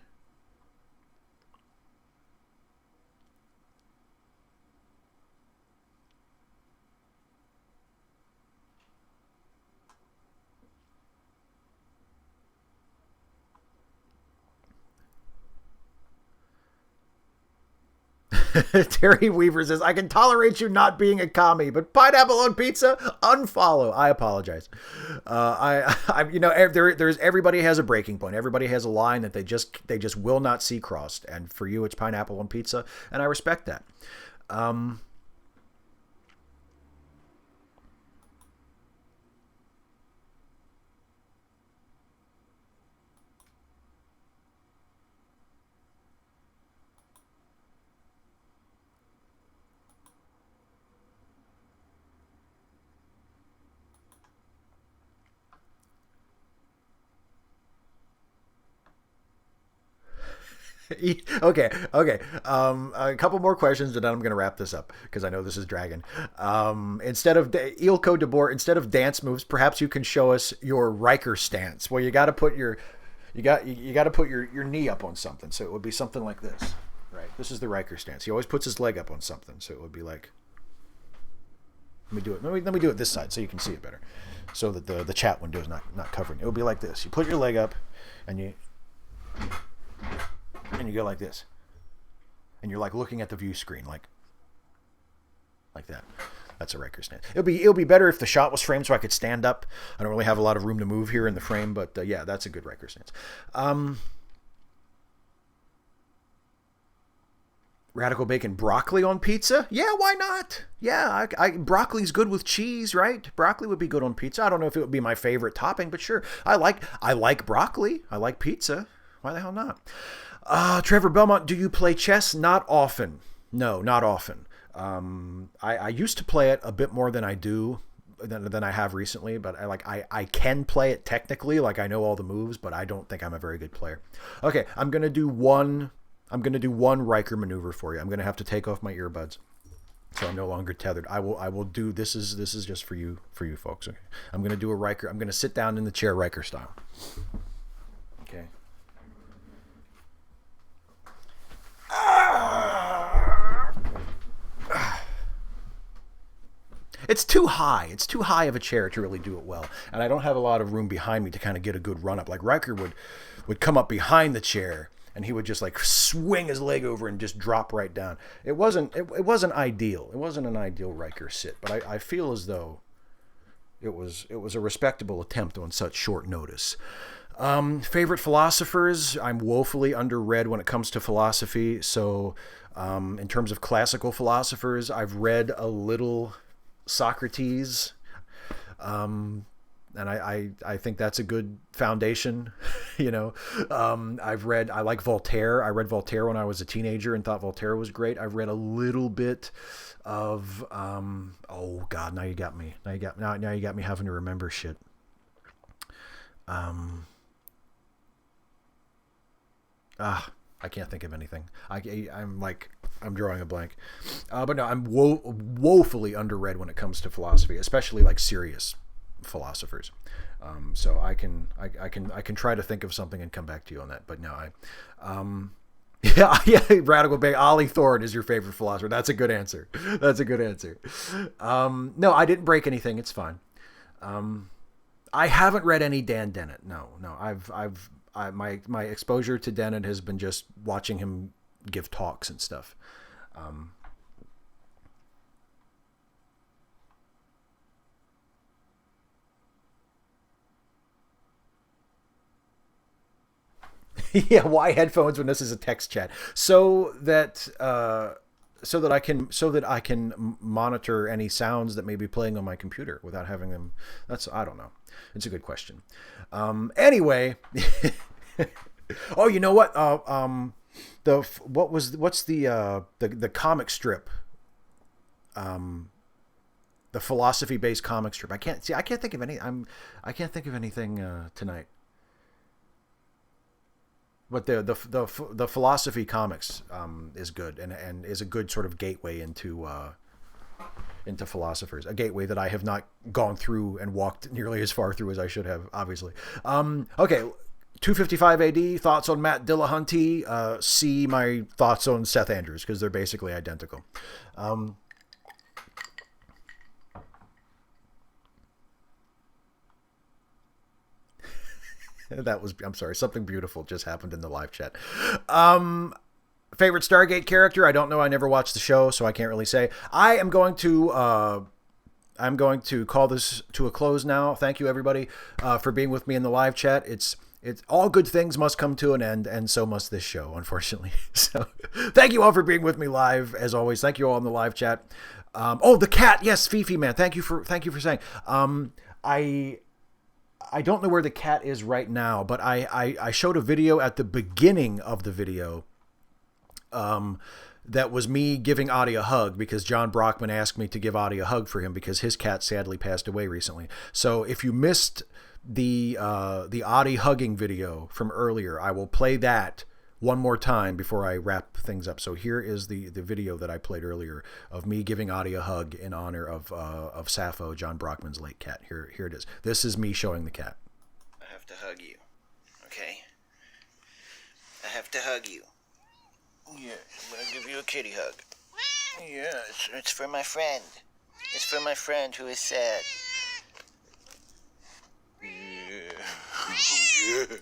Terry Weaver says, I can tolerate you not being a commie, but pineapple on pizza, unfollow. I apologize. There's everybody has a breaking point. Everybody has a line that they just will not see crossed. And for you, it's pineapple on pizza. And I respect that. Okay. A couple more questions, and then I'm going to wrap this up because I know this is dragging. Instead of Ilko de Boer, instead of dance moves, perhaps you can show us your Riker stance. Well, you got to put your You got to put your knee up on something. So it would be something like this, right? This is the Riker stance. He always puts his leg up on something. So it would be like, let me do it. Let me do it this side so you can see it better, so that the chat window is not covering it. It would be like this. You put your leg up, and you go like this, and you're like looking at the view screen, like that. That's a Riker stance. It'll be better if the shot was framed so I could stand up. I don't really have a lot of room to move here in the frame, but yeah, that's a good Riker stance. Radical bacon broccoli on pizza? Yeah, why not? Yeah, broccoli's good with cheese, right? Broccoli would be good on pizza. I don't know if it would be my favorite topping, but sure. I like broccoli. I like pizza. Why the hell not? Trevor Belmont, do you play chess? Not often. No, not often. I used to play it a bit more than I do than I have recently, but I can play it technically, like I know all the moves, but I don't think I'm a very good player. Okay, I'm gonna do one Riker maneuver for you. I'm gonna have to take off my earbuds, so I'm no longer tethered. I will do this is just for you folks. Okay, I'm gonna do a Riker. I'm gonna sit down in the chair Riker style. Okay. It's too high. It's too high of a chair to really do it well. And I don't have a lot of room behind me to kind of get a good run up. Like Riker would come up behind the chair and he would just like swing his leg over and just drop right down. It wasn't ideal. It wasn't an ideal Riker sit, but I feel as though it was a respectable attempt on such short notice. Favorite philosophers? I'm woefully underread when it comes to philosophy. So in terms of classical philosophers, I've read a little Socrates, and I think that's a good foundation. I like Voltaire. I read Voltaire when I was a teenager and thought Voltaire was great. I've read a little bit of oh God, now you got me having to remember shit. I can't think of anything. I'm drawing a blank. But no, I'm woefully underread when it comes to philosophy, especially like serious philosophers. So I can try to think of something and come back to you on that. But no, yeah, Radical Bay. Ollie Thorne is your favorite philosopher. That's a good answer. No, I didn't break anything. It's fine. I haven't read any Dan Dennett. No, my exposure to Dennett has been just watching him give talks and stuff. Yeah, why headphones when this is a text chat? So that I can monitor any sounds that may be playing on my computer without having them. I don't know. It's a good question. Anyway, oh, you know what? What's the comic strip? The philosophy-based comic strip. I can't think of any. I can't think of anything tonight. But the philosophy comics is good and is a good sort of gateway into philosophers, a gateway that I have not gone through and walked nearly as far through as I should have, obviously. Okay, 255 AD, thoughts on Matt Dillahunty. See my thoughts on Seth Andrews, because they're basically identical. I'm sorry, something beautiful just happened in the live chat. Favorite Stargate character? I don't know. I never watched the show, so I can't really say. I'm going to call this to a close now. Thank you, everybody, for being with me in the live chat. It's all good things must come to an end, and so must this show, unfortunately. So thank you all for being with me live, as always. Thank you all in the live chat. The cat. Yes, Fifi, man. Thank you for saying. I don't know where the cat is right now, but I showed a video at the beginning of the video that was me giving Adi a hug, because John Brockman asked me to give Adi a hug for him because his cat sadly passed away recently. So if you missed the Adi hugging video from earlier, I will play that one more time before I wrap things up. So here is the video that I played earlier of me giving Adi a hug in honor of Sappho, John Brockman's late cat. Here it is. This is me showing the cat. I have to hug you. Okay? I have to hug you. Yeah, I'm gonna give you a kitty hug. Yeah, it's for my friend. It's for my friend who is sad. Yeah. Yeah.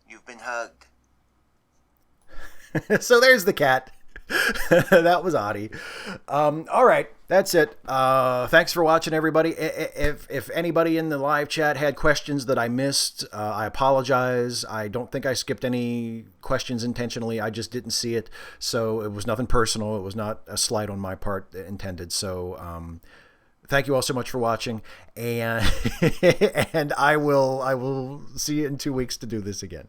You've been hugged. So there's the cat. That was Adi. All right, that's it. Thanks for watching, everybody. If anybody in the live chat had questions that I missed, I apologize. I don't think I skipped any questions intentionally. I just didn't see it. So it was nothing personal. It was not a slight on my part intended. So thank you all so much for watching, and and I will see you in 2 weeks to do this again.